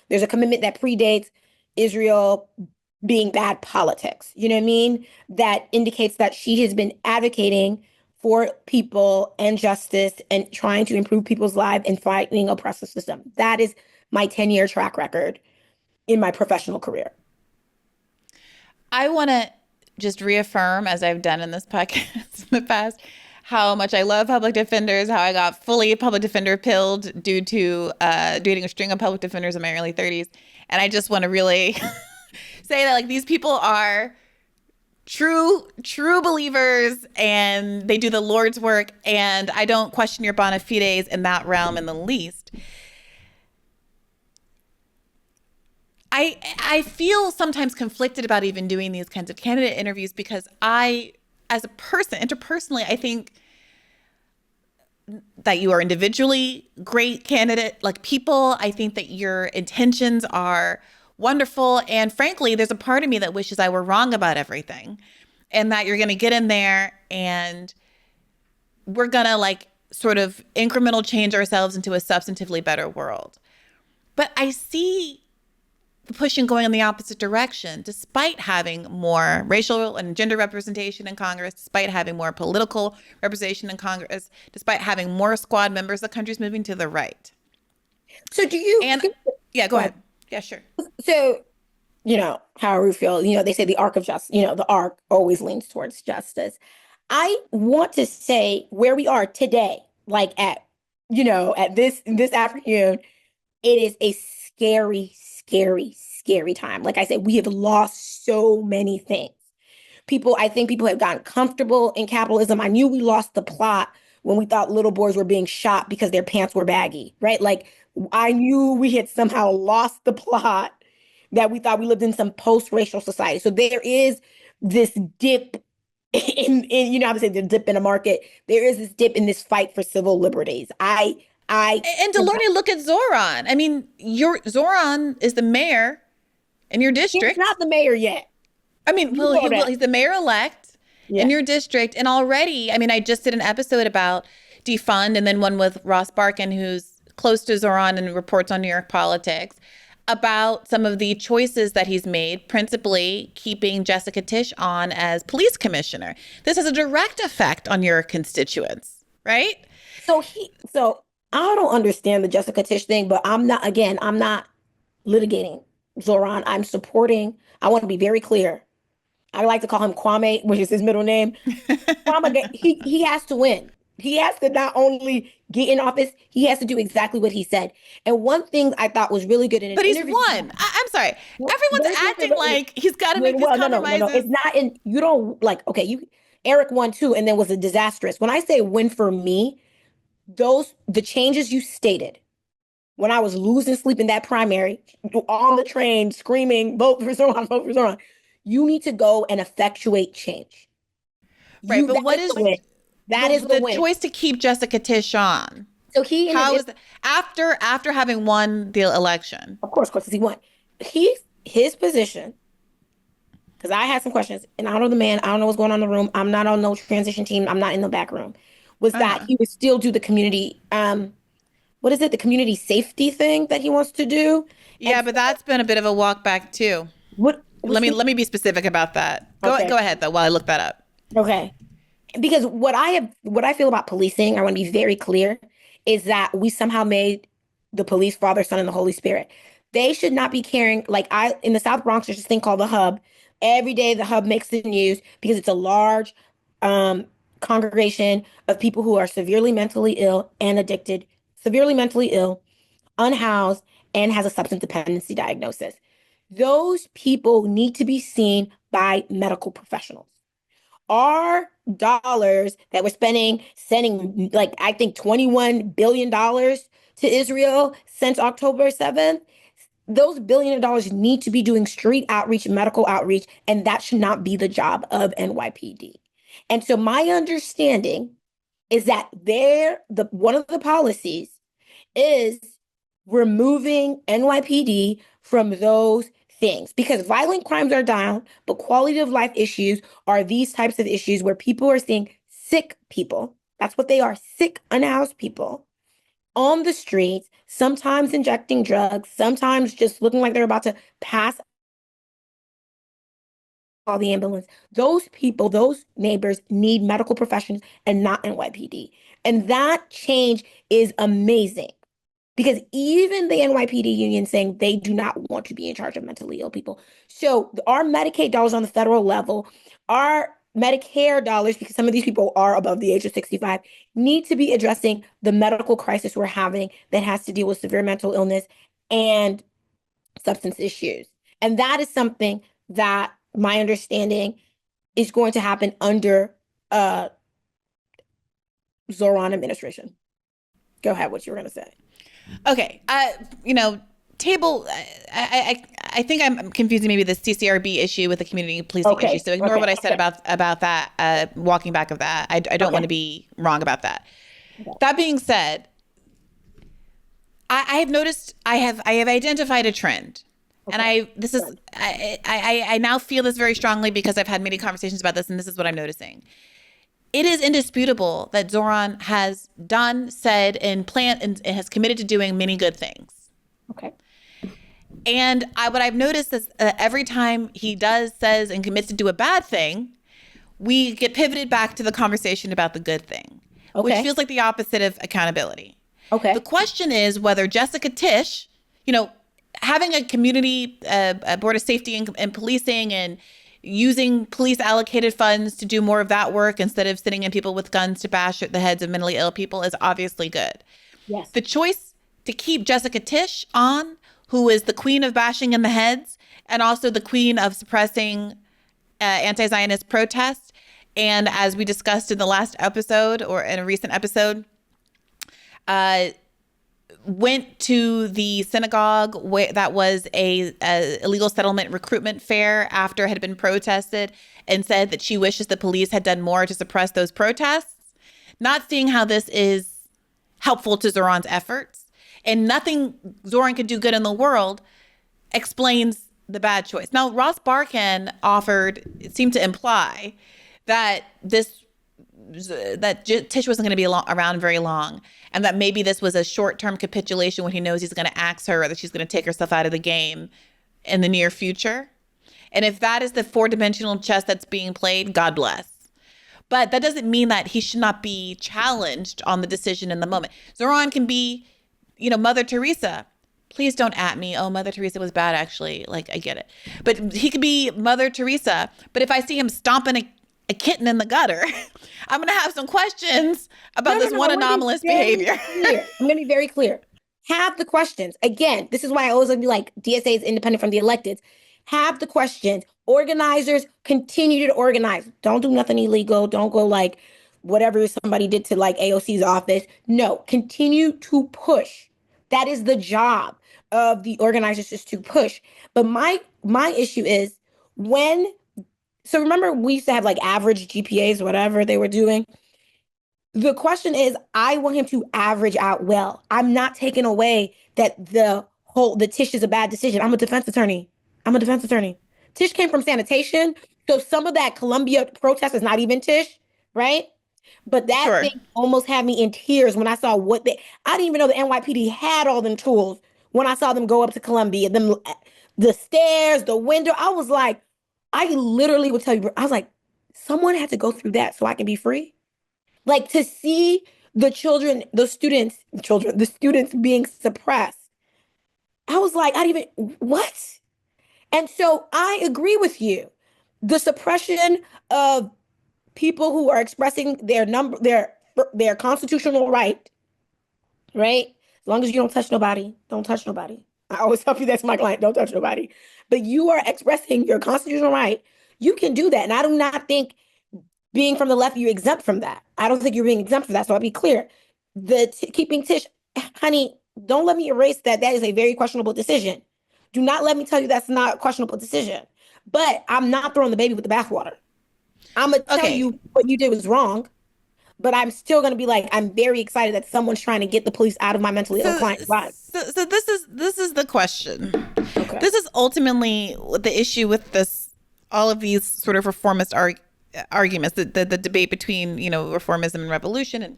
Speaker 2: There's a commitment that predates Israel being bad politics. You know what I mean? That indicates that she has been advocating for people and justice and trying to improve people's lives and fighting oppressive system. That is my 10-year track record in my professional career.
Speaker 1: I want to just reaffirm, as I've done in this podcast in the past, how much I love public defenders, how I got fully public defender pilled due to dating a string of public defenders in my early 30s. And I just want to really say that like these people are true believers and they do the Lord's work. And I don't question your bona fides in that realm in the least. I feel sometimes conflicted about even doing these kinds of candidate interviews because I, as a person, interpersonally, I think that you are individually great candidate, like people. I think that your intentions are wonderful. And frankly, there's a part of me that wishes I were wrong about everything and that you're going to get in there and we're going to like sort of incremental change ourselves into a substantively better world. But I see the pushing going in the opposite direction, despite having more racial and gender representation in Congress, despite having more political representation in Congress, despite having more squad members, the country's moving to the right.
Speaker 2: So do you...
Speaker 1: And yeah, go ahead. Yeah, sure.
Speaker 2: So, however you feel, they say the arc of justice, the arc always leans towards justice. I want to say where we are today, like at this afternoon, it is a scary, scary time. Like I said, we have lost so many things. I think people have gotten comfortable in capitalism. I knew we lost the plot when we thought little boys were being shot because their pants were baggy, right? Like I knew we had somehow lost the plot that we thought we lived in some post-racial society. So there is this dip in I would say the dip in the market. There is this dip in this fight for civil liberties. And
Speaker 1: Delourny, look at Zohran. I mean, Zohran is the mayor in your district.
Speaker 2: He's not the mayor yet.
Speaker 1: I mean, he's the mayor-elect in your district. And already, I mean, I just did an episode about defund and then one with Ross Barkan, who's close to Zohran and reports on New York politics, about some of the choices that he's made, principally keeping Jessica Tisch on as police commissioner. This has a direct effect on your constituents, right?
Speaker 2: So I don't understand the Jessica Tisch thing, but I'm not litigating Zohran. I'm supporting, I want to be very clear. I like to call him Kwame, which is his middle name. Kwame, he has to win. He has to not only get in office, he has to do exactly what he said. And one thing I thought was really good in an interview.
Speaker 1: But he's won. I'm sorry. Everyone's acting like he's got to make these compromises.
Speaker 2: No. It's not in, you don't like, okay, Eric won too and then was a disastrous. When I say win for me, the changes you stated, when I was losing sleep in that primary, on the train, screaming, vote for Zohran, you need to go and effectuate change.
Speaker 1: Right, but what is the
Speaker 2: win.
Speaker 1: Choice to keep Jessica Tisch on?
Speaker 2: So
Speaker 1: after having won the election?
Speaker 2: Of course, because he won. His position, because I had some questions, and I don't know the man, I don't know what's going on in the room. I'm not on no transition team. I'm not in the back room. Was that he would still do the community, what is it? The community safety thing that he wants to do.
Speaker 1: Yeah, but that's been a bit of a walk back too. Let me be specific about that. Go ahead though while I look that up.
Speaker 2: Okay. Because what I feel about policing, I want to be very clear, is that we somehow made the police Father, Son, and the Holy Spirit. They should not be caring. Like in the South Bronx, there's this thing called the Hub. Every day the Hub makes the news because it's a large congregation of people who are severely mentally ill and addicted, severely mentally ill, unhoused, and has a substance dependency diagnosis. Those people need to be seen by medical professionals. Our dollars that we're sending like I think $21 billion to Israel since October 7th, those $1 billion need to be doing street outreach, medical outreach, and that should not be the job of NYPD. And so my understanding is that one of the policies is removing NYPD from those things because violent crimes are down, but quality of life issues are these types of issues where people are seeing sick people. That's what they are, sick, unhoused people on the streets, sometimes injecting drugs, sometimes just looking like they're about to pass call the ambulance. Those people, those neighbors need medical professionals and not NYPD. And that change is amazing because even the NYPD union saying they do not want to be in charge of mentally ill people. So our Medicaid dollars on the federal level, our Medicare dollars, because some of these people are above the age of 65, need to be addressing the medical crisis we're having that has to deal with severe mental illness and substance issues. And that is something that my understanding is going to happen under Zohran administration. Go ahead, what you were going to say.
Speaker 1: Okay. Table, I think I'm confusing maybe the CCRB issue with the community policing issue. So ignore what I said about that, walking back of that. I don't want to be wrong about that. Okay. That being said, I have noticed, I have identified a trend. Okay. And I now feel this very strongly because I've had many conversations about this, and this is what I'm noticing. It is indisputable that Zohran has done, said, and planned, and has committed to doing many good things.
Speaker 2: Okay.
Speaker 1: And what I've noticed is every time he does, says, and commits to do a bad thing, we get pivoted back to the conversation about the good thing, which feels like the opposite of accountability. Okay. The question is whether Jessica Tisch, having a community board of safety and policing and using police allocated funds to do more of that work instead of sitting in people with guns to bash at the heads of mentally ill people is obviously good. Yes. The choice to keep Jessica Tisch on, who is the queen of bashing in the heads and also the queen of suppressing anti-Zionist protests. And as we discussed in the last episode or in a recent episode, went to the synagogue that was a illegal settlement recruitment fair after it had been protested and said that she wishes the police had done more to suppress those protests, not seeing how this is helpful to Zohran's efforts. And nothing Zohran could do good in the world explains the bad choice. Now, Ross Barkan seemed to imply that Tisch wasn't going to be around very long, and that maybe this was a short-term capitulation when he knows he's going to axe her or that she's going to take herself out of the game in the near future. And if that is the four-dimensional chess that's being played, God bless. But that doesn't mean that he should not be challenged on the decision in the moment. Zohran can be, Mother Teresa. Please don't at me. Oh, Mother Teresa was bad, actually. Like, I get it. But he could be Mother Teresa. But if I see him stomping a kitten in the gutter, I'm going to have some questions about this anomalous behavior.
Speaker 2: I'm going to be very clear. Have the questions. Again, this is why I always be like, DSA is independent from the electeds. Have the questions. Organizers, continue to organize. Don't do nothing illegal. Don't go like whatever somebody did to like AOC's office. No, continue to push. That is the job of the organizers, is to push. But my issue is so remember we used to have like average GPAs, whatever they were doing. The question is, I want him to average out well. I'm not taking away that the Tisch is a bad decision. I'm a defense attorney. Tisch came from sanitation. So some of that Columbia protest is not even Tisch, right? But that thing almost had me in tears when I saw I didn't even know the NYPD had all them tools when I saw them go up to Columbia, the stairs, the window. I was like, I literally would tell you, I was like, someone had to go through that so I can be free. Like to see the students being suppressed. I was like, what? And so I agree with you. The suppression of people who are expressing their constitutional right, right? As long as you don't touch nobody, don't touch nobody. I always tell you that's my client, don't touch nobody. But you are expressing your constitutional right. You can do that. And I do not think being from the left, you're exempt from that. I don't think you're being exempt from that. So I'll be clear. Keeping Tish, honey, don't let me erase that. That is a very questionable decision. Do not let me tell you that's not a questionable decision. But I'm not throwing the baby with the bathwater. I'm going to tell you what you did was wrong. But I'm still going to be like, I'm very excited that someone's trying to get the police out of my mentally ill client's life.
Speaker 1: So this is the question.
Speaker 2: Okay.
Speaker 1: This is ultimately the issue with all of these sort of reformist arguments, the debate between, reformism and revolution. And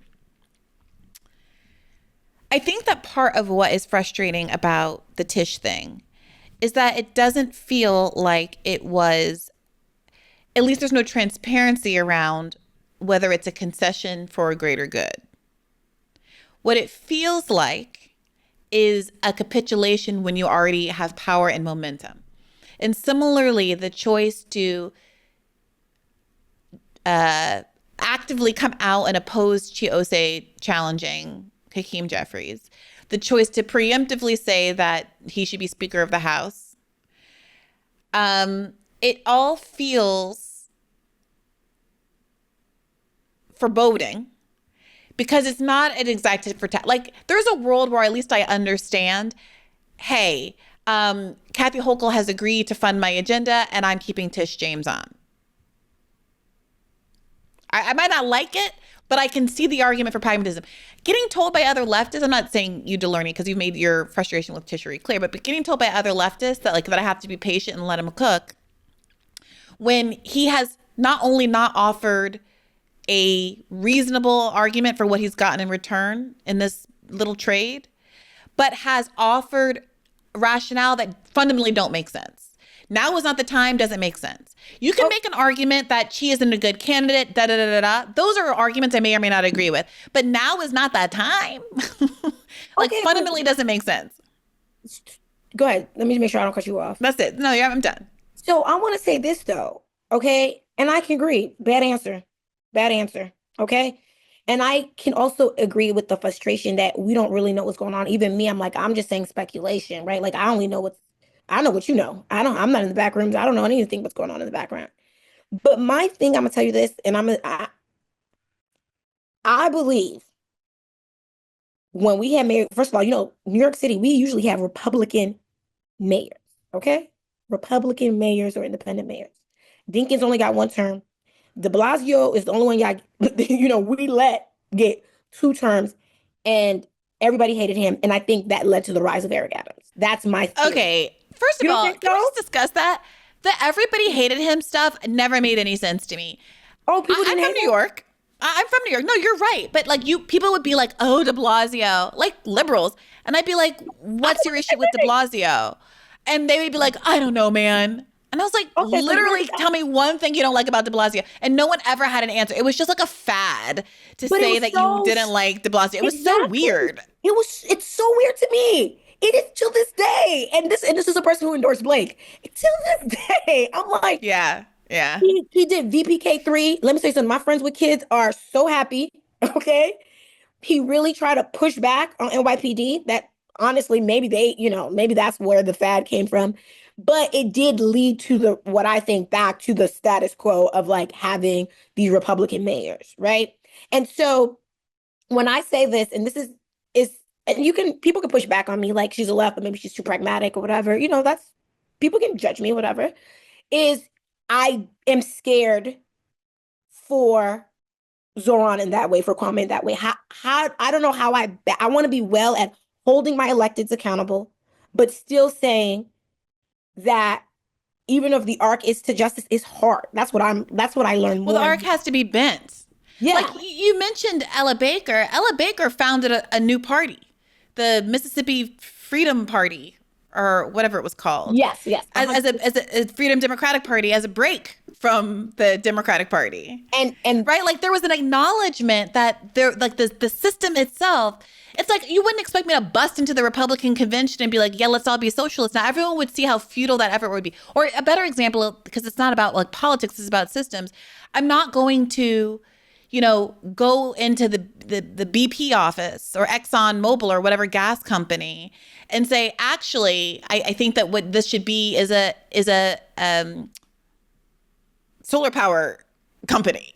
Speaker 1: I think that part of what is frustrating about the Tish thing is that it doesn't feel like it was, at least there's no transparency around whether it's a concession for a greater good. What it feels like is a capitulation when you already have power and momentum. And similarly, the choice to actively come out and oppose Chiose challenging Hakeem Jeferries, the choice to preemptively say that he should be Speaker of the House, it all feels foreboding because it's not an exact tit for tat. Like, there's a world where at least I understand, hey, Kathy Hochul has agreed to fund my agenda and I'm keeping Tish James on. I might not like it, but I can see the argument for pragmatism. Getting told by other leftists, I'm not saying you, Dalourny, because you've made your frustration with Tishery clear, but getting told by other leftists that I have to be patient and let him cook when he has not only not offered a reasonable argument for what he's gotten in return in this little trade, but has offered rationale that fundamentally don't make sense. Now is not the time, doesn't make sense. You can make an argument that she isn't a good candidate, da-da-da-da-da. Those are arguments I may or may not agree with. But now is not that time. Fundamentally doesn't make sense.
Speaker 2: Go ahead. Let me make sure I don't cut you off.
Speaker 1: That's it. No, yeah, I'm done.
Speaker 2: So I want to say this, though, okay? And I can agree. Bad answer, okay? And I can also agree with the frustration that we don't really know what's going on. Even me, I'm like, I'm just saying speculation, right? Like, I know what you know. I'm not in the back rooms. I don't know anything what's going on in the background. But my thing, I'm gonna tell you this, and I believe when we have mayor, first of all, New York City, we usually have Republican mayors, okay? Republican mayors or independent mayors. Dinkins only got one term. De Blasio is the only one we let get 2 terms, and everybody hated him. And I think that led to the rise of Eric Adams. That's my theory.
Speaker 1: Okay. First of all, can we just discuss that? The everybody hated him stuff never made any sense to me.
Speaker 2: Oh, people
Speaker 1: I'm from New York. I'm from New York. No, you're right. But people would be like, oh, de Blasio, like liberals. And I'd be like, what's your issue with de Blasio? And they would be like, I don't know, man. And I was like,
Speaker 2: okay,
Speaker 1: literally, tell me one thing you don't like about de Blasio. And no one ever had an answer. It was just like a fad to say that you didn't like de Blasio. It was so weird.
Speaker 2: It's so weird to me. It is till this day. And this is a person who endorsed Blake. Till this day. I'm like,
Speaker 1: yeah.
Speaker 2: He did VPK3. Let me say something. My friends with kids are so happy. Okay. He really tried to push back on NYPD. That honestly, maybe that's where the fad came from. But it did lead to what I think back to the status quo of having these Republican mayors, right? And so when I say this, and this is and people can push back on me like she's a left, but maybe she's too pragmatic or whatever. That's people can judge me, whatever. Is I am scared for Zohran in that way, for Kwame in that way. How I don't know how I want to be well at holding my electeds accountable, but still saying that even if the arc is to justice is hard. That's what I learned more.
Speaker 1: Well, the arc has to be bent.
Speaker 2: Yeah.
Speaker 1: You mentioned Ella Baker. Ella Baker founded a new party, the Mississippi Freedom Party, or whatever it was called.
Speaker 2: Yes.
Speaker 1: As a Freedom Democratic Party, as a break from the Democratic Party.
Speaker 2: And
Speaker 1: Right? Like there was an acknowledgement that there, like the system itself, it's like you wouldn't expect me to bust into the Republican convention and be like, yeah, let's all be socialists. Now everyone would see how futile that effort would be. Or a better example, because it's not about like politics, it's about systems. I'm not going to, go into the BP office or Exxon Mobil or whatever gas company and say, actually, I think that what this should be is a solar power company.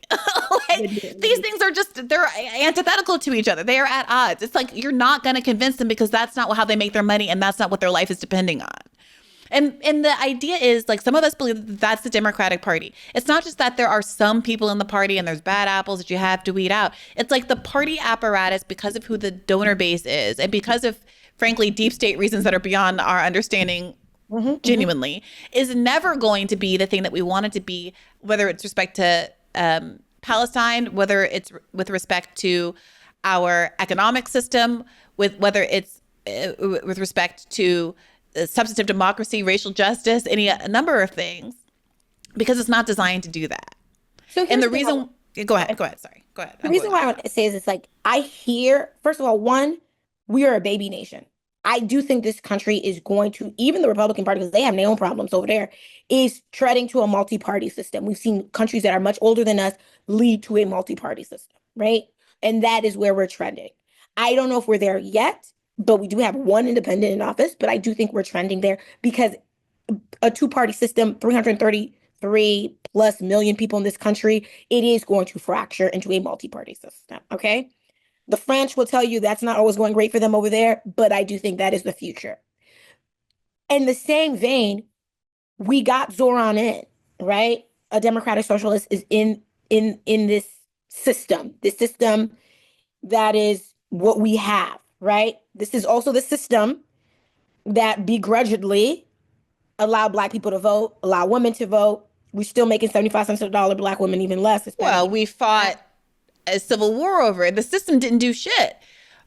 Speaker 1: Like, these things are they're antithetical to each other. They are at odds. It's like you're not going to convince them because that's not how they make their money and that's not what their life is depending on. And the idea is, like, some of us believe that that's the Democratic Party. It's not just that there are some people in the party and there's bad apples that you have to weed out. It's like the party apparatus, because of who the donor base is and because of, frankly, deep state reasons that are beyond our understanding genuinely, is never going to be the thing that we want it to be, whether it's respect to Palestine, whether it's with respect to our economic system, whether it's with respect to substantive democracy, racial justice, a number of things, because it's not designed to do that.
Speaker 2: so
Speaker 1: And
Speaker 2: here's
Speaker 1: the reason, go ahead. Sorry, go ahead.
Speaker 2: the reason why I want to say is, it's like, I hear, first of all, one, we are a baby nation. I do think this country is going to, even the Republican Party, because they have their own problems over there, is treading to a multi-party system. We've seen countries that are much older than us lead to a multi-party system, right? And that is where we're trending. I don't know if we're there yet, but we do have one independent in office, but I do think we're trending there, because a two-party system, 333 plus million people in this country, it is going to fracture into a multi-party system, okay? The French will tell you that's not always going great for them over there, but I do think that is the future. In the same vein, we got Zohran in, right? A democratic socialist is in this system that is what we have, right? This is also the system that begrudgingly allow Black people to vote, allow women to vote. We're still making 75 cents on the dollar, Black women even less.
Speaker 1: Well, we fought a civil war over it. The system didn't do shit.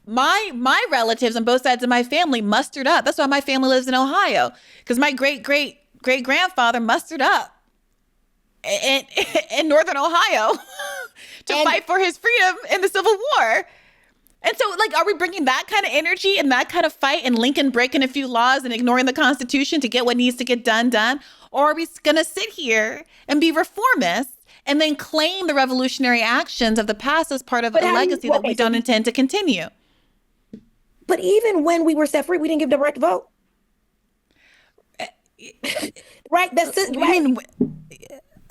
Speaker 1: My relatives on both sides of my family mustered up. That's why my family lives in Ohio, because my great grandfather mustered up in northern Ohio to fight for his freedom in the Civil War. And so, like, are we bringing that kind of energy and that kind of fight and Lincoln breaking a few laws and ignoring the Constitution to get what needs to get done? Or are we going to sit here and be reformists and then claim the revolutionary actions of the past as part of a legacy that we don't intend to continue?
Speaker 2: But even when we were set free, we didn't give the right to vote. Right? That's it. Right?
Speaker 1: I mean,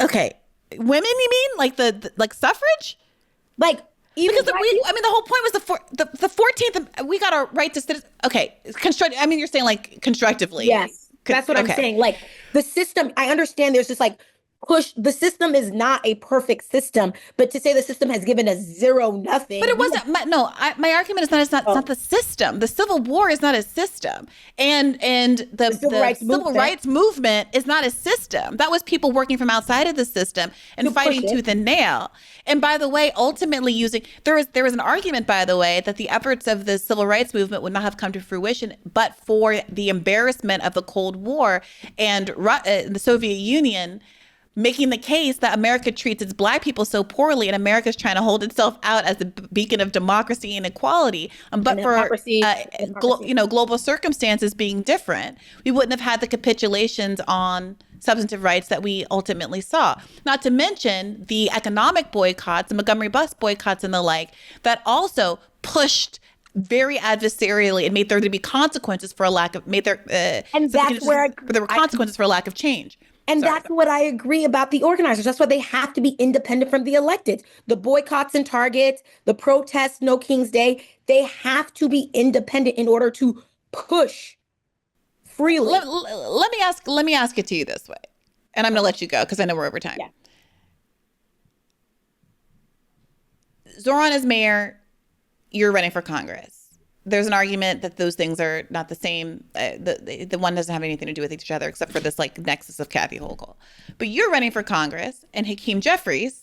Speaker 1: okay. Women, you mean? Like like suffrage?
Speaker 2: Like, even
Speaker 1: because the whole point was the 14th, we got our right to citizen. Okay. You're saying like constructively.
Speaker 2: Yes. That's what I'm saying. Like, the system, I understand there's just like push. The system is not a perfect system, but to say the system has given us zero nothing.
Speaker 1: But it wasn't. My argument is that it's not the system. The Civil War is not a system, and the civil rights movement is not a system. That was people working from outside of the system and fighting tooth and nail. And by the way, ultimately there was an argument, by the way, that the efforts of the civil rights movement would not have come to fruition but for the embarrassment of the Cold War and the Soviet Union making the case that America treats its Black people so poorly, and America's trying to hold itself out as a beacon of democracy and equality. But for global circumstances being different, we wouldn't have had the capitulations on substantive rights that we ultimately saw. Not to mention the economic boycotts, the Montgomery bus boycotts and the like, that also pushed very adversarially and made there to be consequences for a lack of consequences for a lack of change.
Speaker 2: And that's what I agree about the organizers. That's why they have to be independent from the elected. The boycotts in Target, the protests, No King's Day, they have to be independent in order to push freely.
Speaker 1: Let me ask it to you this way, and I'm going to let you go because I know we're over time.
Speaker 2: Yeah.
Speaker 1: Zohran is mayor. You're running for Congress. There's an argument that those things are not the same. The one doesn't have anything to do with each other except for this like nexus of Kathy Hochul. But you're running for Congress, and Hakeem Jeferries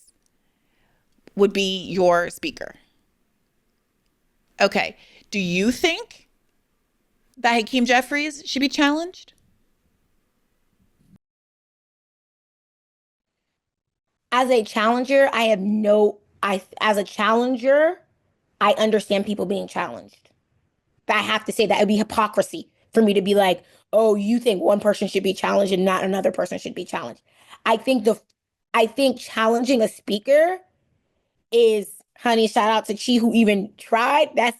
Speaker 1: would be your speaker. Okay. Do you think that Hakeem Jeferries should be challenged?
Speaker 2: As a challenger, as a challenger, I understand people being challenged. I have to say that it would be hypocrisy for me to be like, oh, you think one person should be challenged and not another person should be challenged. I think I think challenging a speaker is, honey, shout out to Chi who even tried. That's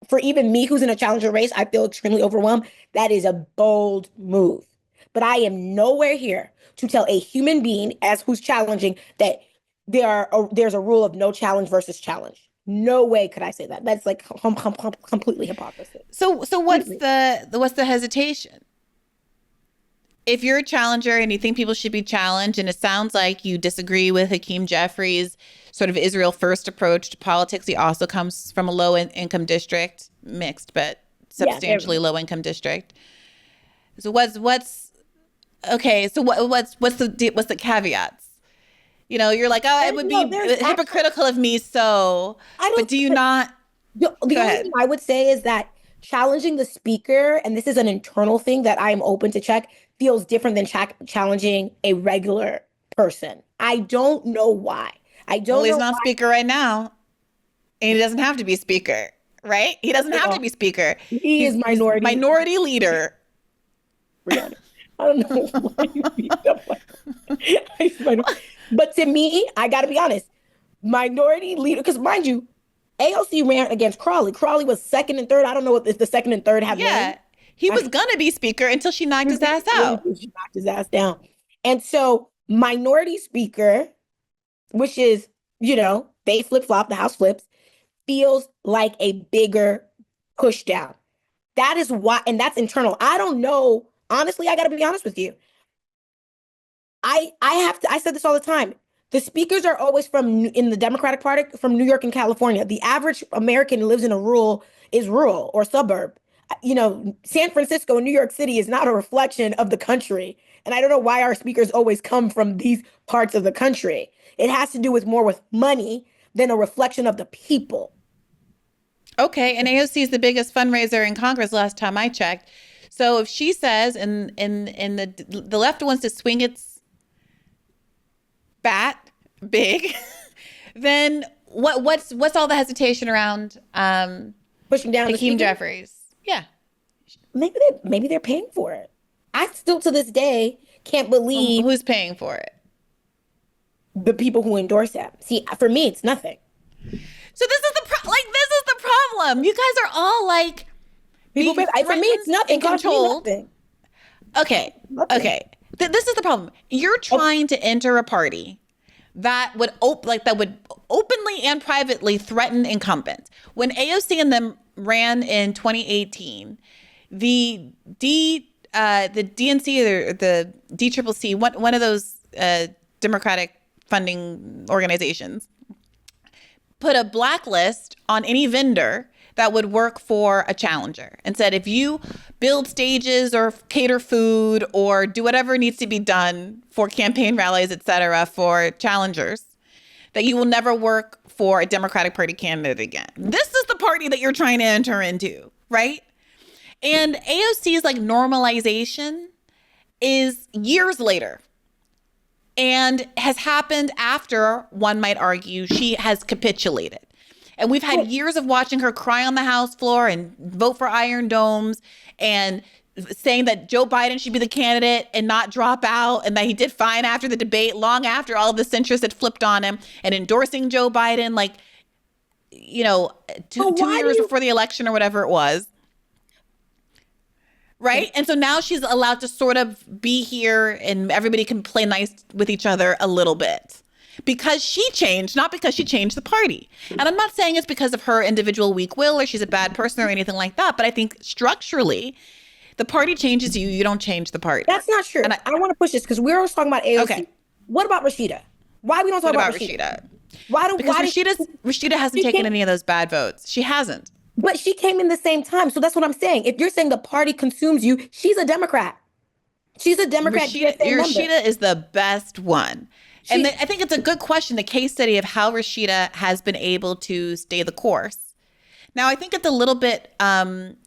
Speaker 2: for even me who's in a challenger race, I feel extremely overwhelmed. That is a bold move. But I am nowhere here to tell a human being as who's challenging that there's a rule of no challenge versus challenge. No way could I say that. That's like completely hypocrisy.
Speaker 1: So what's the hesitation? If you're a challenger and you think people should be challenged, and it sounds like you disagree with Hakeem Jeferries' sort of Israel first approach to politics. He also comes from a low income district, mixed, but substantially low income district. So what's the caveats? You know, you're like, oh, it would be hypocritical of me. So, but do you not?
Speaker 2: The only thing I would say is that challenging the speaker, and this is an internal thing that I am open to check, feels different than challenging a regular person. I don't know why. Well,
Speaker 1: he's not speaker right now, and he doesn't have to be speaker, right? He doesn't have to be speaker.
Speaker 2: He's
Speaker 1: minority leader.
Speaker 2: I don't know why you beat up but to me, I got to be honest, minority leader, because mind you, AOC ran against Crawley. Crawley was second and third. I don't know if the second and third have names.
Speaker 1: He was going to be speaker until she knocked his ass out.
Speaker 2: She knocked his ass down. And so minority speaker, which is, you know, they flip-flop, the House flips, feels like a bigger push down. That is why, and that's internal. I don't know. Honestly, I got to be honest with you. I said this all the time. The speakers are always in the Democratic Party from New York and California. The average American who lives in rural or suburb. You know, San Francisco and New York City is not a reflection of the country. And I don't know why our speakers always come from these parts of the country. It has to do more with money than a reflection of the people.
Speaker 1: Okay, and AOC is the biggest fundraiser in Congress last time I checked. So if she says, and the left wants to swing its bat big, then what's all the hesitation around
Speaker 2: pushing down
Speaker 1: Hakeem Jeferries? Yeah,
Speaker 2: maybe they're paying for it. I still to this day can't believe
Speaker 1: who's paying for it.
Speaker 2: The people who endorse him. See, for me, it's nothing.
Speaker 1: So this is the problem. You guys are all like,
Speaker 2: for me, it's nothing.
Speaker 1: Controlled. Okay. This is the problem. You're trying to enter a party that would openly and privately threaten incumbents. When AOC and them ran in 2018, the DNC or the DCCC, one of those Democratic funding organizations, put a blacklist on any vendor that would work for a challenger and said, if you build stages or cater food or do whatever needs to be done for campaign rallies, et cetera, for challengers, that you will never work for a Democratic Party candidate again. This is the party that you're trying to enter into, right? And AOC's like normalization is years later and has happened after, one might argue, she has capitulated. And we've had years of watching her cry on the House floor and vote for Iron Domes and saying that Joe Biden should be the candidate and not drop out, and that he did fine after the debate, long after all of the centrists had flipped on him, and endorsing Joe Biden, like, you know, two years before the election or whatever it was. Right. And so now she's allowed to sort of be here and everybody can play nice with each other a little bit. Because she changed, not because she changed the party. And I'm not saying it's because of her individual weak will or she's a bad person or anything like that. But I think structurally, the party changes you. You don't change the party.
Speaker 2: That's not true. And I want to push this because we're always talking about AOC. Okay. What about Rashida? Why we don't talk about Rashida?
Speaker 1: Rashida hasn't taken any of those bad votes. She hasn't.
Speaker 2: But she came in the same time. So that's what I'm saying. If you're saying the party consumes you, she's a Democrat. She's a Democrat.
Speaker 1: Rashida is the best one. And I think it's a good question, the case study of how Rashida has been able to stay the course. Now, I think it's a little bit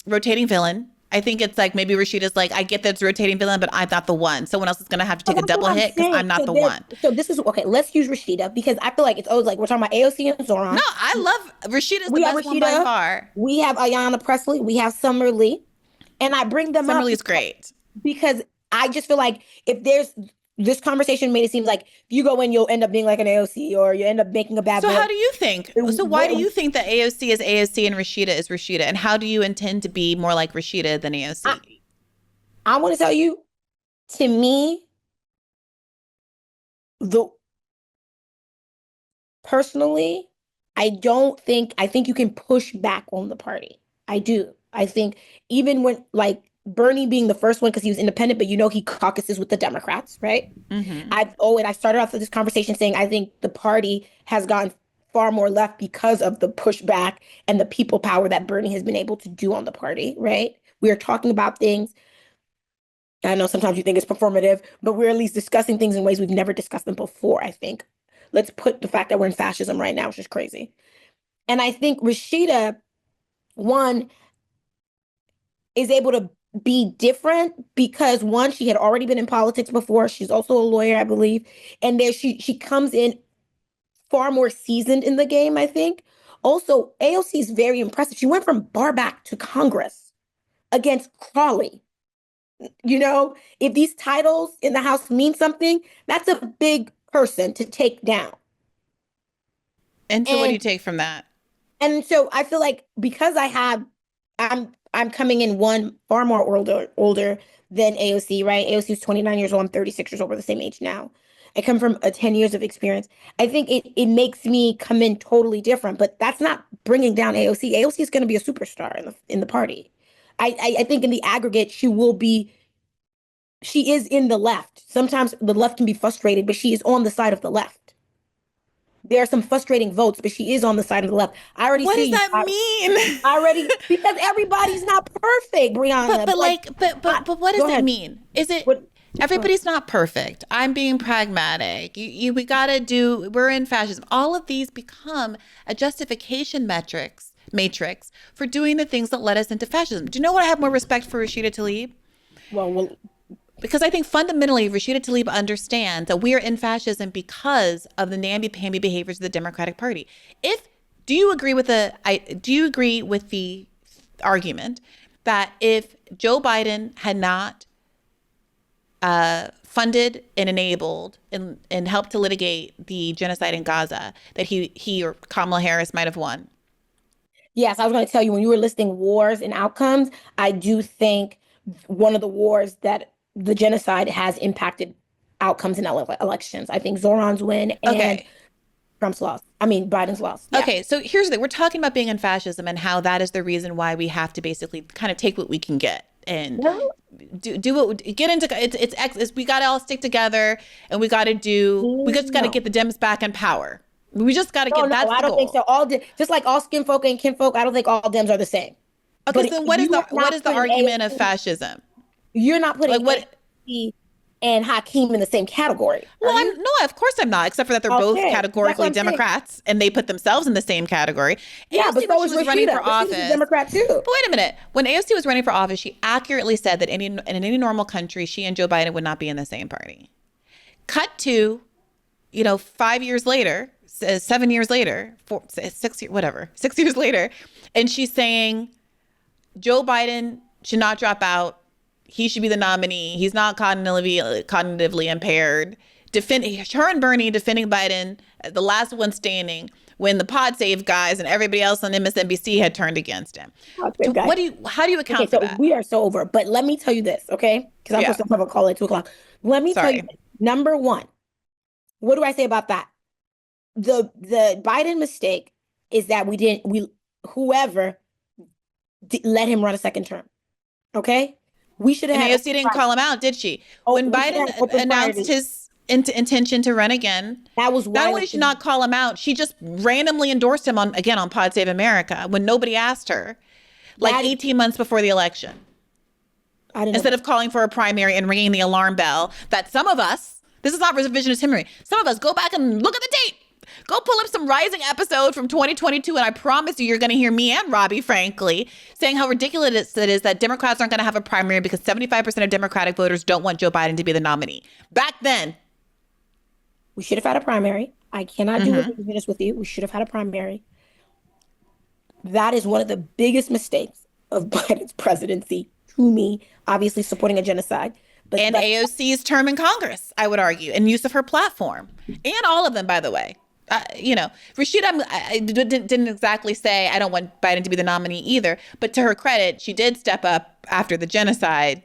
Speaker 1: rotating villain I think it's like maybe Rashida's like, I get that it's rotating villain, but I'm not the one. Someone else is going to have to take a
Speaker 2: That's
Speaker 1: double
Speaker 2: what I'm
Speaker 1: hit because
Speaker 2: saying.
Speaker 1: I'm not
Speaker 2: So
Speaker 1: the one.
Speaker 2: So this is okay. Let's use Rashida because I feel like it's always like we're talking about AOC and
Speaker 1: No,
Speaker 2: Zohran.
Speaker 1: I love Rashida's the
Speaker 2: We have
Speaker 1: best one by
Speaker 2: Rashida.
Speaker 1: far.
Speaker 2: We have Ayanna Pressley. We have Summer Lee, and I bring them up
Speaker 1: Summerlee's great.
Speaker 2: because I just feel like if there's this conversation made it seem like if you go in, you'll end up being like an AOC or you end up making a bad.
Speaker 1: So
Speaker 2: vote.
Speaker 1: how do you think? So why do you think that AOC is AOC and Rashida is Rashida? And how do you intend to be more like Rashida than AOC?
Speaker 2: I want to tell you, to me, personally, I think you can push back on the party. I do. I think even when like Bernie being the first one because he was independent, but he caucuses with the Democrats, right?
Speaker 1: Mm-hmm.
Speaker 2: And I started off this conversation saying I think the party has gone far more left because of the pushback and the people power that Bernie has been able to do on the party, right? We are talking about things. I know sometimes you think it's performative, but we're at least discussing things in ways we've never discussed them before, I think. Let's put the fact that we're in fascism right now, which is crazy. And I think Rashida, one, is able to be different because one, she had already been in politics before. She's also a lawyer, I believe. And there she comes in far more seasoned in the game, I think. Also, AOC is very impressive. She went from bar back to Congress against Crawley. If these titles in the House mean something, that's a big person to take down.
Speaker 1: And so what do you take from that?
Speaker 2: And so I feel like because I'm coming in one far more older than AOC, right? AOC is 29 years old. I'm 36 years old. We're the same age now. I come from 10 years of experience. I think it makes me come in totally different, but that's not bringing down AOC. AOC is going to be a superstar in the party. I think in the aggregate, she is in the left. Sometimes the left can be frustrated, but she is on the side of the left. There are some frustrating votes, but she is on the side of the left.
Speaker 1: What does that mean?
Speaker 2: Because everybody's not perfect, Brianna.
Speaker 1: But what does it mean? Is it everybody's not perfect? I'm being pragmatic. We gotta do. We're in fascism. All of these become a justification matrix for doing the things that led us into fascism. Do you know what I have more respect for Rashida Tlaib?
Speaker 2: Well,
Speaker 1: because I think fundamentally Rashida Tlaib understands that we are in fascism because of the namby-pamby behaviors of the Democratic Party. Do you agree with the argument that if Joe Biden had not funded and enabled and helped to litigate the genocide in Gaza, that he or Kamala Harris might have won?
Speaker 2: Yes, I was going to tell you when you were listing wars and outcomes, I do think one of the wars that the genocide has impacted outcomes in elections. I think Zohran's win and Trump's loss. Biden's loss. Yeah.
Speaker 1: Okay, so here's the thing. We're talking about being in fascism and how that is the reason why we have to basically kind of take what we can get and do what get into it's we got to all stick together and we just got to get the Dems back in power. We just got to get that's the goal.
Speaker 2: I don't think so. Just like all skin folk and kinfolk, I don't think all Dems are the same.
Speaker 1: Okay, so then what is the argument of fascism?
Speaker 2: You're not putting AOC and Hakeem in the same category.
Speaker 1: Well, no, of course I'm not, except for that they're both categorically Democrats and they put themselves in the same category.
Speaker 2: Yeah, but so was Rashida.
Speaker 1: Running for office.
Speaker 2: She's a Democrat too.
Speaker 1: But wait a minute. When AOC was running for office, she accurately said that in any normal country, she and Joe Biden would not be in the same party. Cut to, 5 years later, 7 years later, 6 years later, and she's saying Joe Biden should not drop out. He should be the nominee. He's not cognitively impaired. Her and Bernie defending Biden, the last one standing, when the pod save guys and everybody else on MSNBC had turned against him. How do you account for that?
Speaker 2: We are so over. But let me tell you this, okay? Because I'm supposed to have a call at 2:00. Let me tell you this. Number one, what do I say about that? The Biden mistake is that whoever let him run a second term. Okay? We should have.
Speaker 1: And AOC didn't call him out, did she? When Biden announced his intention to run again,
Speaker 2: that was
Speaker 1: not only did she not call him out, she just randomly endorsed him on Pod Save America when nobody asked her, 18 months before the election. Instead of calling for a primary and ringing the alarm bell that some of us, this is not revisionist history, some of us go back and look at the date. Go pull up some Rising episode from 2022, and I promise you're going to hear me and Robbie, frankly, saying how ridiculous it is that Democrats aren't going to have a primary because 75% of Democratic voters don't want Joe Biden to be the nominee. Back then.
Speaker 2: We should have had a primary. I cannot do this with you. We should have had a primary. That is one of the biggest mistakes of Biden's presidency to me, obviously supporting a genocide.
Speaker 1: And AOC's term in Congress, I would argue, and use of her platform. And all of them, by the way. Rashida I didn't exactly say, I don't want Biden to be the nominee either. But to her credit, she did step up after the genocide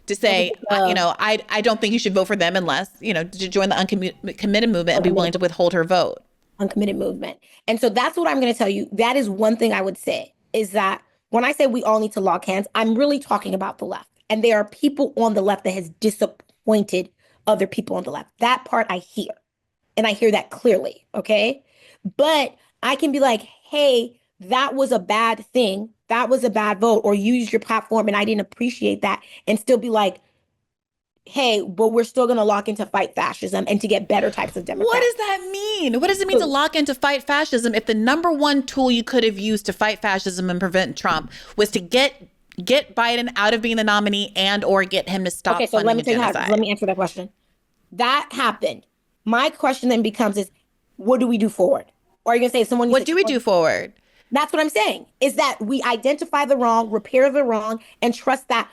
Speaker 1: to say, I don't think you should vote for them unless, to join the uncommitted movement and be willing to withhold her vote.
Speaker 2: Uncommitted movement. And so that's what I'm going to tell you. That is one thing I would say, is that when I say we all need to lock hands, I'm really talking about the left. And there are people on the left that has disappointed other people on the left. That part I hear. And I hear that clearly. Okay. But I can be like, hey, that was a bad thing. That was a bad vote. Or you used your platform and I didn't appreciate that. And still be like, hey, but we're still going to lock in to fight fascism and to get better types of Democrats.
Speaker 1: What does that mean? What does it mean to lock in to fight fascism if the number one tool you could have used to fight fascism and prevent Trump was to get Biden out of being the nominee and or get him to stop funding genocide?
Speaker 2: Let me answer that question. That happened. My question then becomes is, what do we do forward? Or are you going to say someone...
Speaker 1: What do we do forward?
Speaker 2: That's what I'm saying, is that we identify the wrong, repair the wrong, and trust that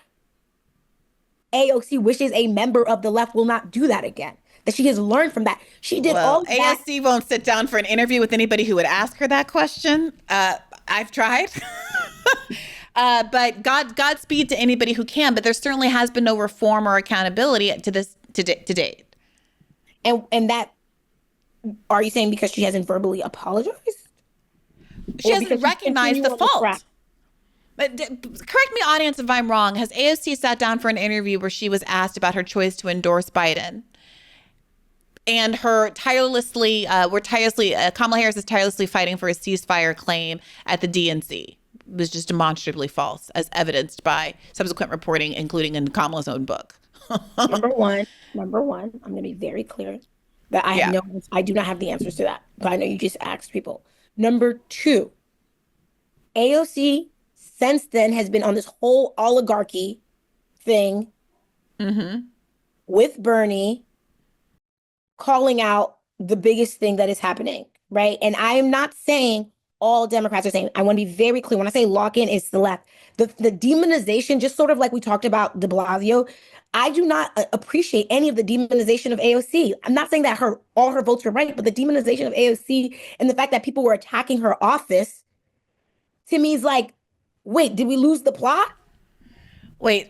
Speaker 2: AOC wishes a member of the left will not do that again. That she has learned from that. She did all that.
Speaker 1: AOC won't sit down for an interview with anybody who would ask her that question. I've tried. But Godspeed to anybody who can. But there certainly has been no reform or accountability to date.
Speaker 2: And that, are you saying because she hasn't verbally apologized?
Speaker 1: She hasn't recognized the fault. But correct me, audience, if I'm wrong. Has AOC sat down for an interview where she was asked about her choice to endorse Biden and her Kamala Harris is tirelessly fighting for a ceasefire claim at the DNC was just demonstrably false, as evidenced by subsequent reporting, including in Kamala's own book?
Speaker 2: Number one, I'm going to be very clear that I do not have the answers to that. But I know you just asked people. Number two, AOC since then has been on this whole oligarchy thing with Bernie, calling out the biggest thing that is happening, right? And I am not saying all Democrats are saying. I want to be very clear. When I say lock in, it's the left. The demonization, just sort of like we talked about de Blasio, I do not appreciate any of the demonization of AOC. I'm not saying that all her votes were right, but the demonization of AOC and the fact that people were attacking her office, to me is like, wait, did we lose the plot?
Speaker 1: Wait.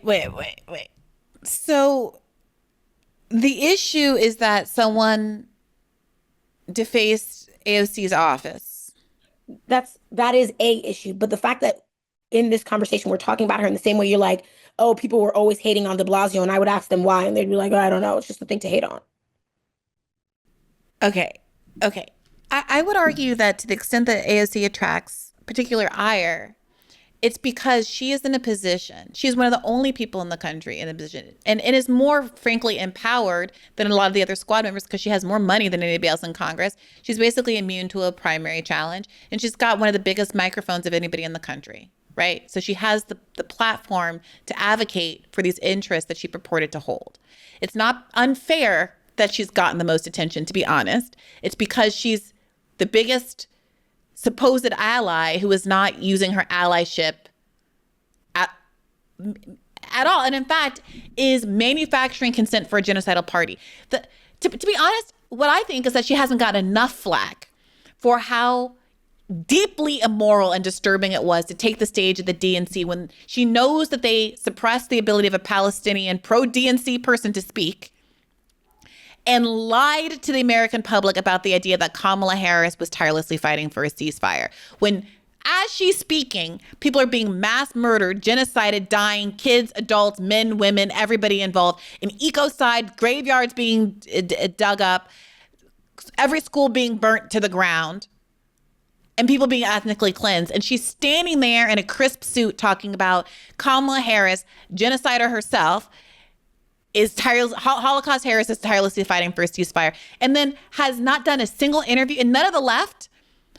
Speaker 1: So the issue is that someone defaced AOC's office.
Speaker 2: That is a issue. But the fact that in this conversation, we're talking about her in the same way you're like, oh, people were always hating on de Blasio, and I would ask them why, and they'd be like, oh, I don't know, it's just a thing to hate on.
Speaker 1: Okay. I would argue that to the extent that AOC attracts particular ire, it's because she is in a position. She's one of the only people in the country in a position and is more, frankly, empowered than a lot of the other squad members because she has more money than anybody else in Congress. She's basically immune to a primary challenge. And she's got one of the biggest microphones of anybody in the country, right? So she has the platform to advocate for these interests that she purported to hold. It's not unfair that she's gotten the most attention, to be honest. It's because she's the biggest supposed ally who is not using her allyship at all, and in fact is manufacturing consent for a genocidal party. To be honest, what I think is that she hasn't gotten enough flack for how deeply immoral and disturbing it was to take the stage at the DNC when she knows that they suppressed the ability of a Palestinian pro-DNC person to speak and lied to the American public about the idea that Kamala Harris was tirelessly fighting for a ceasefire. When, as she's speaking, people are being mass murdered, genocided, dying, kids, adults, men, women, everybody involved, in ecocide, graveyards being dug up, every school being burnt to the ground, and people being ethnically cleansed. And she's standing there in a crisp suit talking about Kamala Harris, genocider herself, Holocaust Harris is tirelessly fighting for a ceasefire, and then has not done a single interview, and none of the left.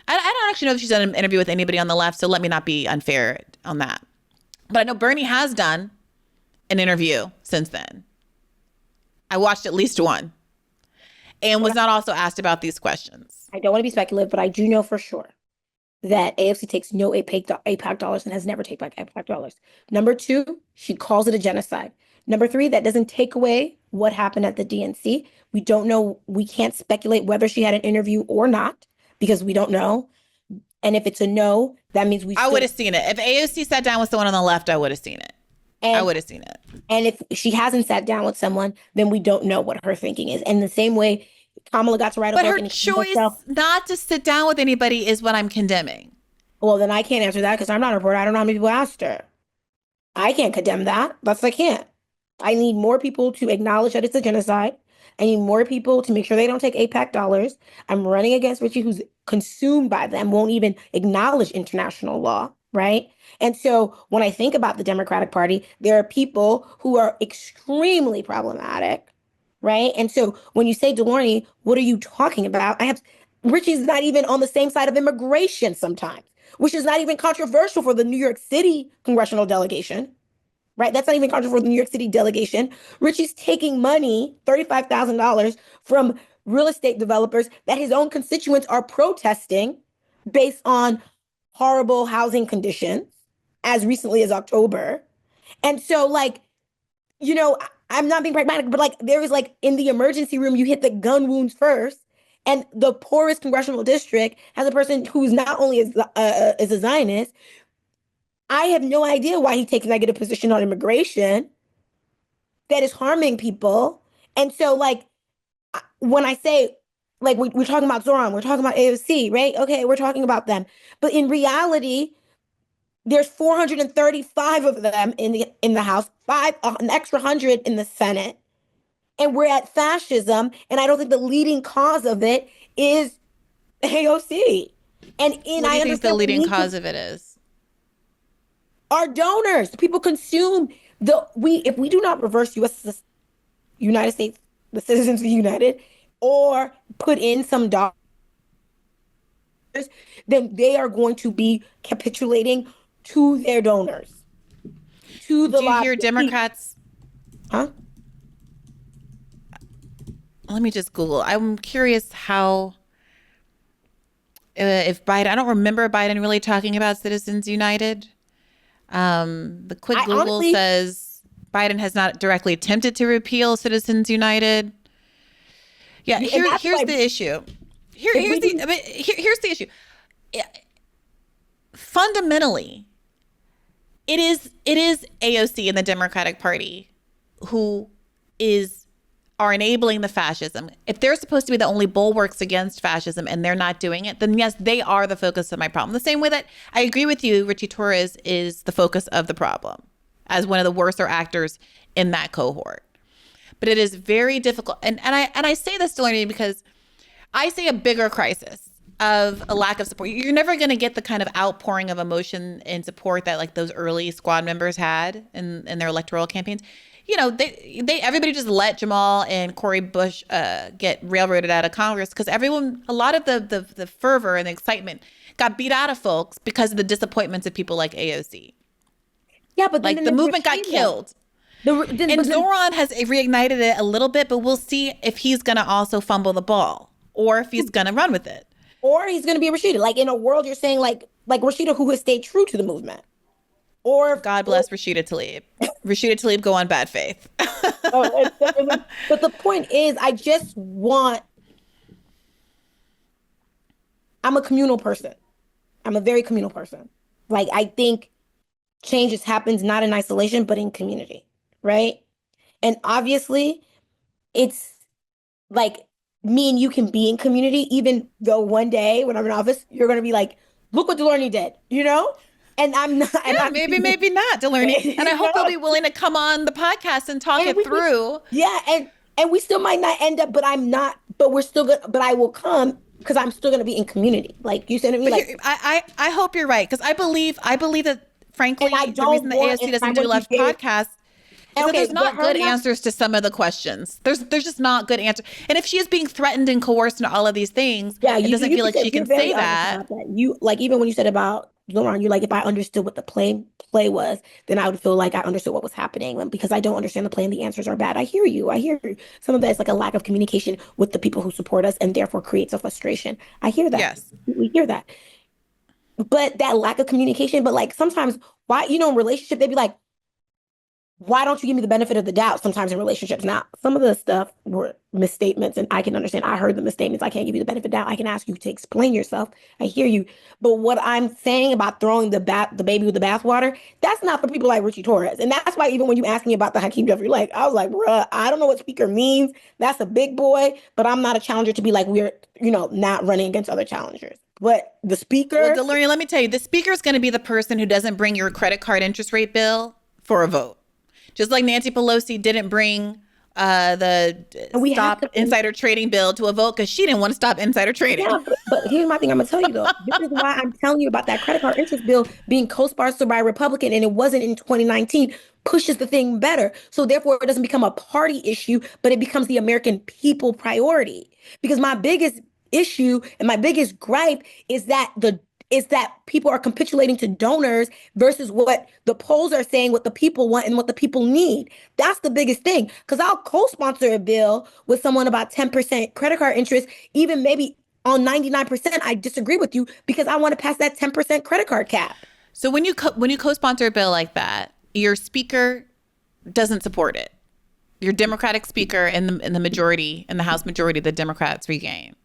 Speaker 1: I don't actually know if she's done an interview with anybody on the left, so let me not be unfair on that. But I know Bernie has done an interview since then. I watched at least one, and was not also asked about these questions.
Speaker 2: I don't want to be speculative, but I do know for sure that AFC takes no AIPAC dollars and has never taken back AIPAC dollars. Number two, she calls it a genocide. Number three, that doesn't take away what happened at the DNC. We don't know. We can't speculate whether she had an interview or not because we don't know. And if it's a no, that means
Speaker 1: I would have seen it. If AOC sat down with someone on the left, I would have seen it. I would have seen it.
Speaker 2: And if she hasn't sat down with someone, then we don't know what her thinking is. And the same way Kamala got to write a book.
Speaker 1: But her choice not to sit down with anybody is what I'm condemning.
Speaker 2: Well, then I can't answer that because I'm not a reporter. I don't know how many people asked her. I can't condemn that. I can't. I need more people to acknowledge that it's a genocide. I need more people to make sure they don't take AIPAC dollars. I'm running against Ritchie, who's consumed by them, won't even acknowledge international law, right? And so when I think about the Democratic Party, there are people who are extremely problematic, right? And so when you say Dalourny, what are you talking about? Ritchie's not even on the same side of immigration sometimes, which is not even controversial for the New York City congressional delegation. Right? That's not even controversial for the New York City delegation. Ritchie's taking money, $35,000 from real estate developers that his own constituents are protesting based on horrible housing conditions as recently as October. And so I'm not being pragmatic, but there is in the emergency room, you hit the gun wounds first. And the poorest congressional district has a person who's not only is a Zionist. I have no idea why he takes a negative position on immigration that is harming people. And so, when I say, we're talking about Zohran, we're talking about AOC, right? Okay, we're talking about them. But in reality, there's 435 of them in the House, an extra 100 in the Senate. And we're at fascism. And I don't think the leading cause of it is AOC. And
Speaker 1: what do you think the leading cause of it is?
Speaker 2: Our donors, people consume if we do not reverse United States, the citizens of United, or put in some dollars, then they are going to be capitulating to their donors. Do you
Speaker 1: hear Democrats?
Speaker 2: Huh?
Speaker 1: Let me just Google. I'm curious how, if Biden, I don't remember Biden really talking about Citizens United. The quick Google says Biden has not directly attempted to repeal Citizens United. Yeah, here's the issue. Here's the issue. Fundamentally, it is AOC and the Democratic Party who are enabling the fascism. If they're supposed to be the only bulwarks against fascism and they're not doing it, then yes, they are the focus of my problem. The same way that I agree with you, Ritchie Torres is the focus of the problem as one of the worser actors in that cohort. But it is very difficult. And I say this, Dalourny, because I see a bigger crisis of a lack of support. You're never going to get the kind of outpouring of emotion and support that those early squad members had in their electoral campaigns. Everybody just let Jamal and Cori Bush get railroaded out of Congress because a lot of the fervor and the excitement got beat out of folks because of the disappointments of people like AOC.
Speaker 2: Yeah, but
Speaker 1: the movement got killed. And Zohran has reignited it a little bit, but we'll see if he's going to also fumble the ball or if he's going to run with it.
Speaker 2: Or he's going to be Rashida. In a world, you're saying like Rashida, who has stayed true to the movement. Or
Speaker 1: God bless Rashida Tlaib. Rashida Tlaib, go on bad faith.
Speaker 2: But the point is, I'm a communal person. I'm a very communal person. I think change just happens not in isolation, but in community, right? And obviously, it's me and you can be in community, even though one day when I'm in office, you're going to be like, look what Dalourny did, And I'm not.
Speaker 1: Yeah, maybe not, Dalourny. And I hope they'll be willing to come on the podcast and talk it through.
Speaker 2: Yeah, and we still might not end up, but I'm not. But we're still good. But I will come because I'm still going to be in community. Like you said to me,
Speaker 1: I hope you're right because I believe that frankly the reason the ASC doesn't do left podcasts is that
Speaker 2: Okay,
Speaker 1: there's
Speaker 2: but
Speaker 1: not
Speaker 2: her
Speaker 1: good
Speaker 2: not-
Speaker 1: answers to some of the questions. There's just not good answers. And if she is being threatened and coerced into all of these things,
Speaker 2: Yeah,
Speaker 1: it doesn't feel like she
Speaker 2: you're
Speaker 1: can
Speaker 2: very
Speaker 1: say
Speaker 2: honest
Speaker 1: that.
Speaker 2: about that. You like even when you said about Zohran, you're like, if I understood what the play was, then I would feel like I understood what was happening. And because I don't understand the play and the answers are bad. I hear you. I hear you. Some of that is like a lack of communication with the people who support us and therefore creates a frustration. I hear that.
Speaker 1: Yes.
Speaker 2: We hear that. But that lack of communication, but like sometimes why, in relationship, they'd be like, why don't you give me the benefit of the doubt sometimes in relationships? Now, some of the stuff were misstatements, and I can understand. I heard the misstatements. I can't give you the benefit of the doubt. I can ask you to explain yourself. I hear you. But what I'm saying about throwing the baby with the bathwater, that's not for people like Ritchie Torres. And that's why even when you asked me about the Hakeem Jeferries, I was like, bruh, I don't know what speaker means. That's a big boy, but I'm not a challenger to be like, we're, not running against other challengers. But the speaker.
Speaker 1: Well, Dalourny, let me tell you, the speaker is going to be the person who doesn't bring your credit card interest rate bill for a vote. Just like Nancy Pelosi didn't bring the stop insider trading bill to a vote because she didn't want to stop insider trading.
Speaker 2: Yeah, but here's my thing. I'm gonna tell you though. This is why I'm telling you about that credit card interest bill being co-sponsored by a Republican, and it wasn't in 2019. Pushes the thing better, so therefore it doesn't become a party issue, but it becomes the American people priority. Because my biggest issue and my biggest gripe is that people are capitulating to donors versus what the polls are saying, what the people want and what the people need. That's the biggest thing. Because I'll co-sponsor a bill with someone about 10% credit card interest, even maybe on 99%, I disagree with you because I want to pass that 10% credit card cap.
Speaker 1: So when you co-sponsor a bill like that, your speaker doesn't support it. Your Democratic speaker in the majority, in the House majority, the Democrats regain.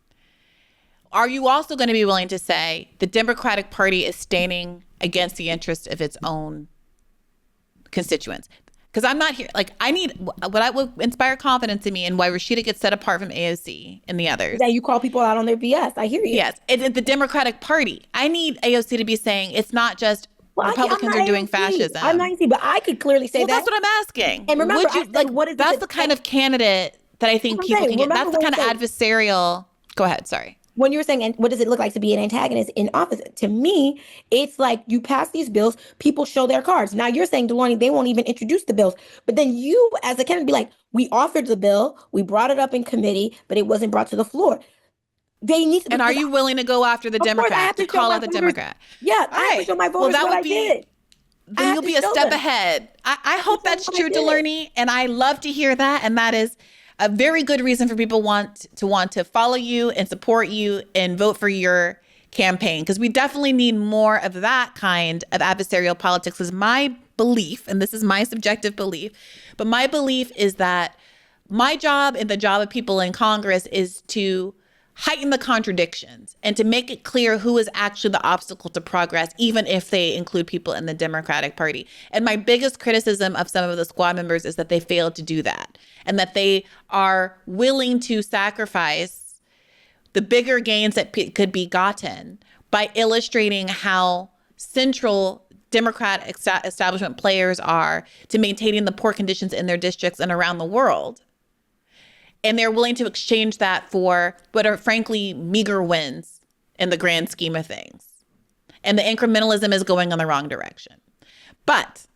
Speaker 1: Are you also going to be willing to say the Democratic Party is standing against the interest of its own constituents? Because I'm not here. I need what will inspire confidence in me and why Rashida gets set apart from AOC and the others.
Speaker 2: Yeah, you call people out on their BS. I hear you.
Speaker 1: Yes. It's the Democratic Party. I need AOC to be saying it's not just Republicans are doing fascism.
Speaker 2: I'm not AOC, but I could clearly say that.
Speaker 1: That's what I'm asking.
Speaker 2: And remember, what is
Speaker 1: that's the kind of candidate that I think people can get. That's the kind of adversarial. Go ahead. Sorry.
Speaker 2: When you were saying, what does it look like to be an antagonist in office? To me, it's like you pass these bills, people show their cards. Now you're saying, Dalourny, they won't even introduce the bills. But then you, as a candidate, be like, we offered the bill, we brought it up in committee, but it wasn't brought to the floor. They need to.
Speaker 1: And are you willing to go after the Democrat, to call out the Democrat?
Speaker 2: Yeah, I have to show my voters what I did.
Speaker 1: Then you'll be a step ahead. I hope that's true, Dalourny, and I love to hear that. And that is a very good reason for people want to follow you and support you and vote for your campaign, because we definitely need more of that kind of adversarial politics. Is my belief, and this is my subjective belief, but my belief is that my job and the job of people in Congress is to heighten the contradictions and to make it clear who is actually the obstacle to progress, even if they include people in the Democratic Party. And my biggest criticism of some of the squad members is that they failed to do that, and that they are willing to sacrifice the bigger gains that could be gotten by illustrating how central Democrat establishment players are to maintaining the poor conditions in their districts and around the world. And they're willing to exchange that for what are frankly meager wins in the grand scheme of things. And the incrementalism is going in the wrong direction. But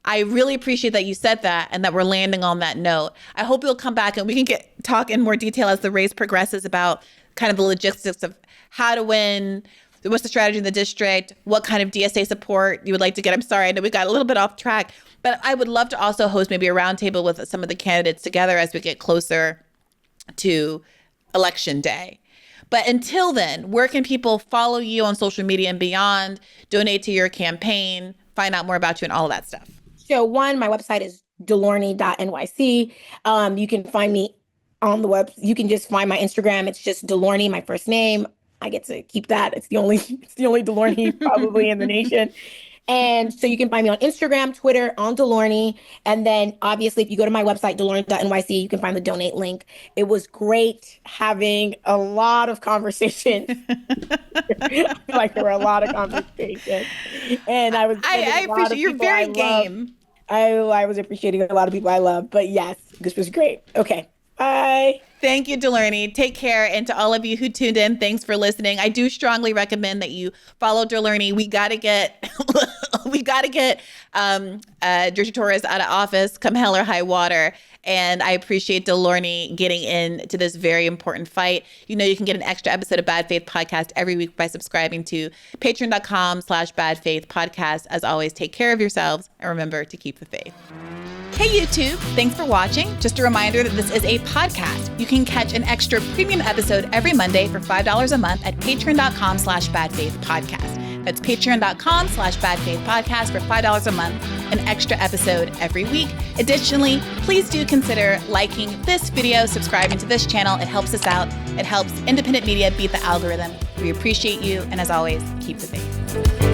Speaker 1: I really appreciate that you said that and that we're landing on that note. I hope you'll come back and we can talk in more detail as the race progresses about kind of the logistics of how to win, what's the strategy in the district, what kind of DSA support you would like to get. I'm sorry, I know we got a little bit off track, but I would love to also host maybe a roundtable with some of the candidates together as we get closer to election day. But until then, where can people follow you on social media and beyond, donate to your campaign, find out more about you and all of that stuff?
Speaker 2: So one, my website is Dalourny.nyc. You can find me on the web. You can just find my Instagram. It's just Dalourny, my first name. I get to keep that. It's the only Dalourny probably in the nation. And so you can find me on Instagram, Twitter, on Dalourny. And then obviously, if you go to my website, Dalourny.nyc, you can find the donate link. It was great having a lot of conversations. I feel like there were a lot of conversations. And I
Speaker 1: appreciate you're very game.
Speaker 2: I was appreciating a lot of people I love. But yes, this was great. Okay. Bye.
Speaker 1: Thank you, Dalourny. Take care. And to all of you who tuned in, thanks for listening. I do strongly recommend that you follow Dalourny. We got to get We got to get Ritchie Torres out of office, come hell or high water. And I appreciate Dalourny getting into this very important fight. You know, you can get an extra episode of Bad Faith Podcast every week by subscribing to patreon.com/badfaithpodcast. As always, take care of yourselves and remember to keep the faith. Hey YouTube, thanks for watching. Just a reminder that this is a podcast. You can catch an extra premium episode every Monday for $5 a month at patreon.com/badfaithpodcast. That's patreon.com/badfaithpodcast for $5 a month, an extra episode every week. Additionally, please do consider liking this video, subscribing to this channel. It helps us out. It helps independent media beat the algorithm. We appreciate you. And as always, keep the faith.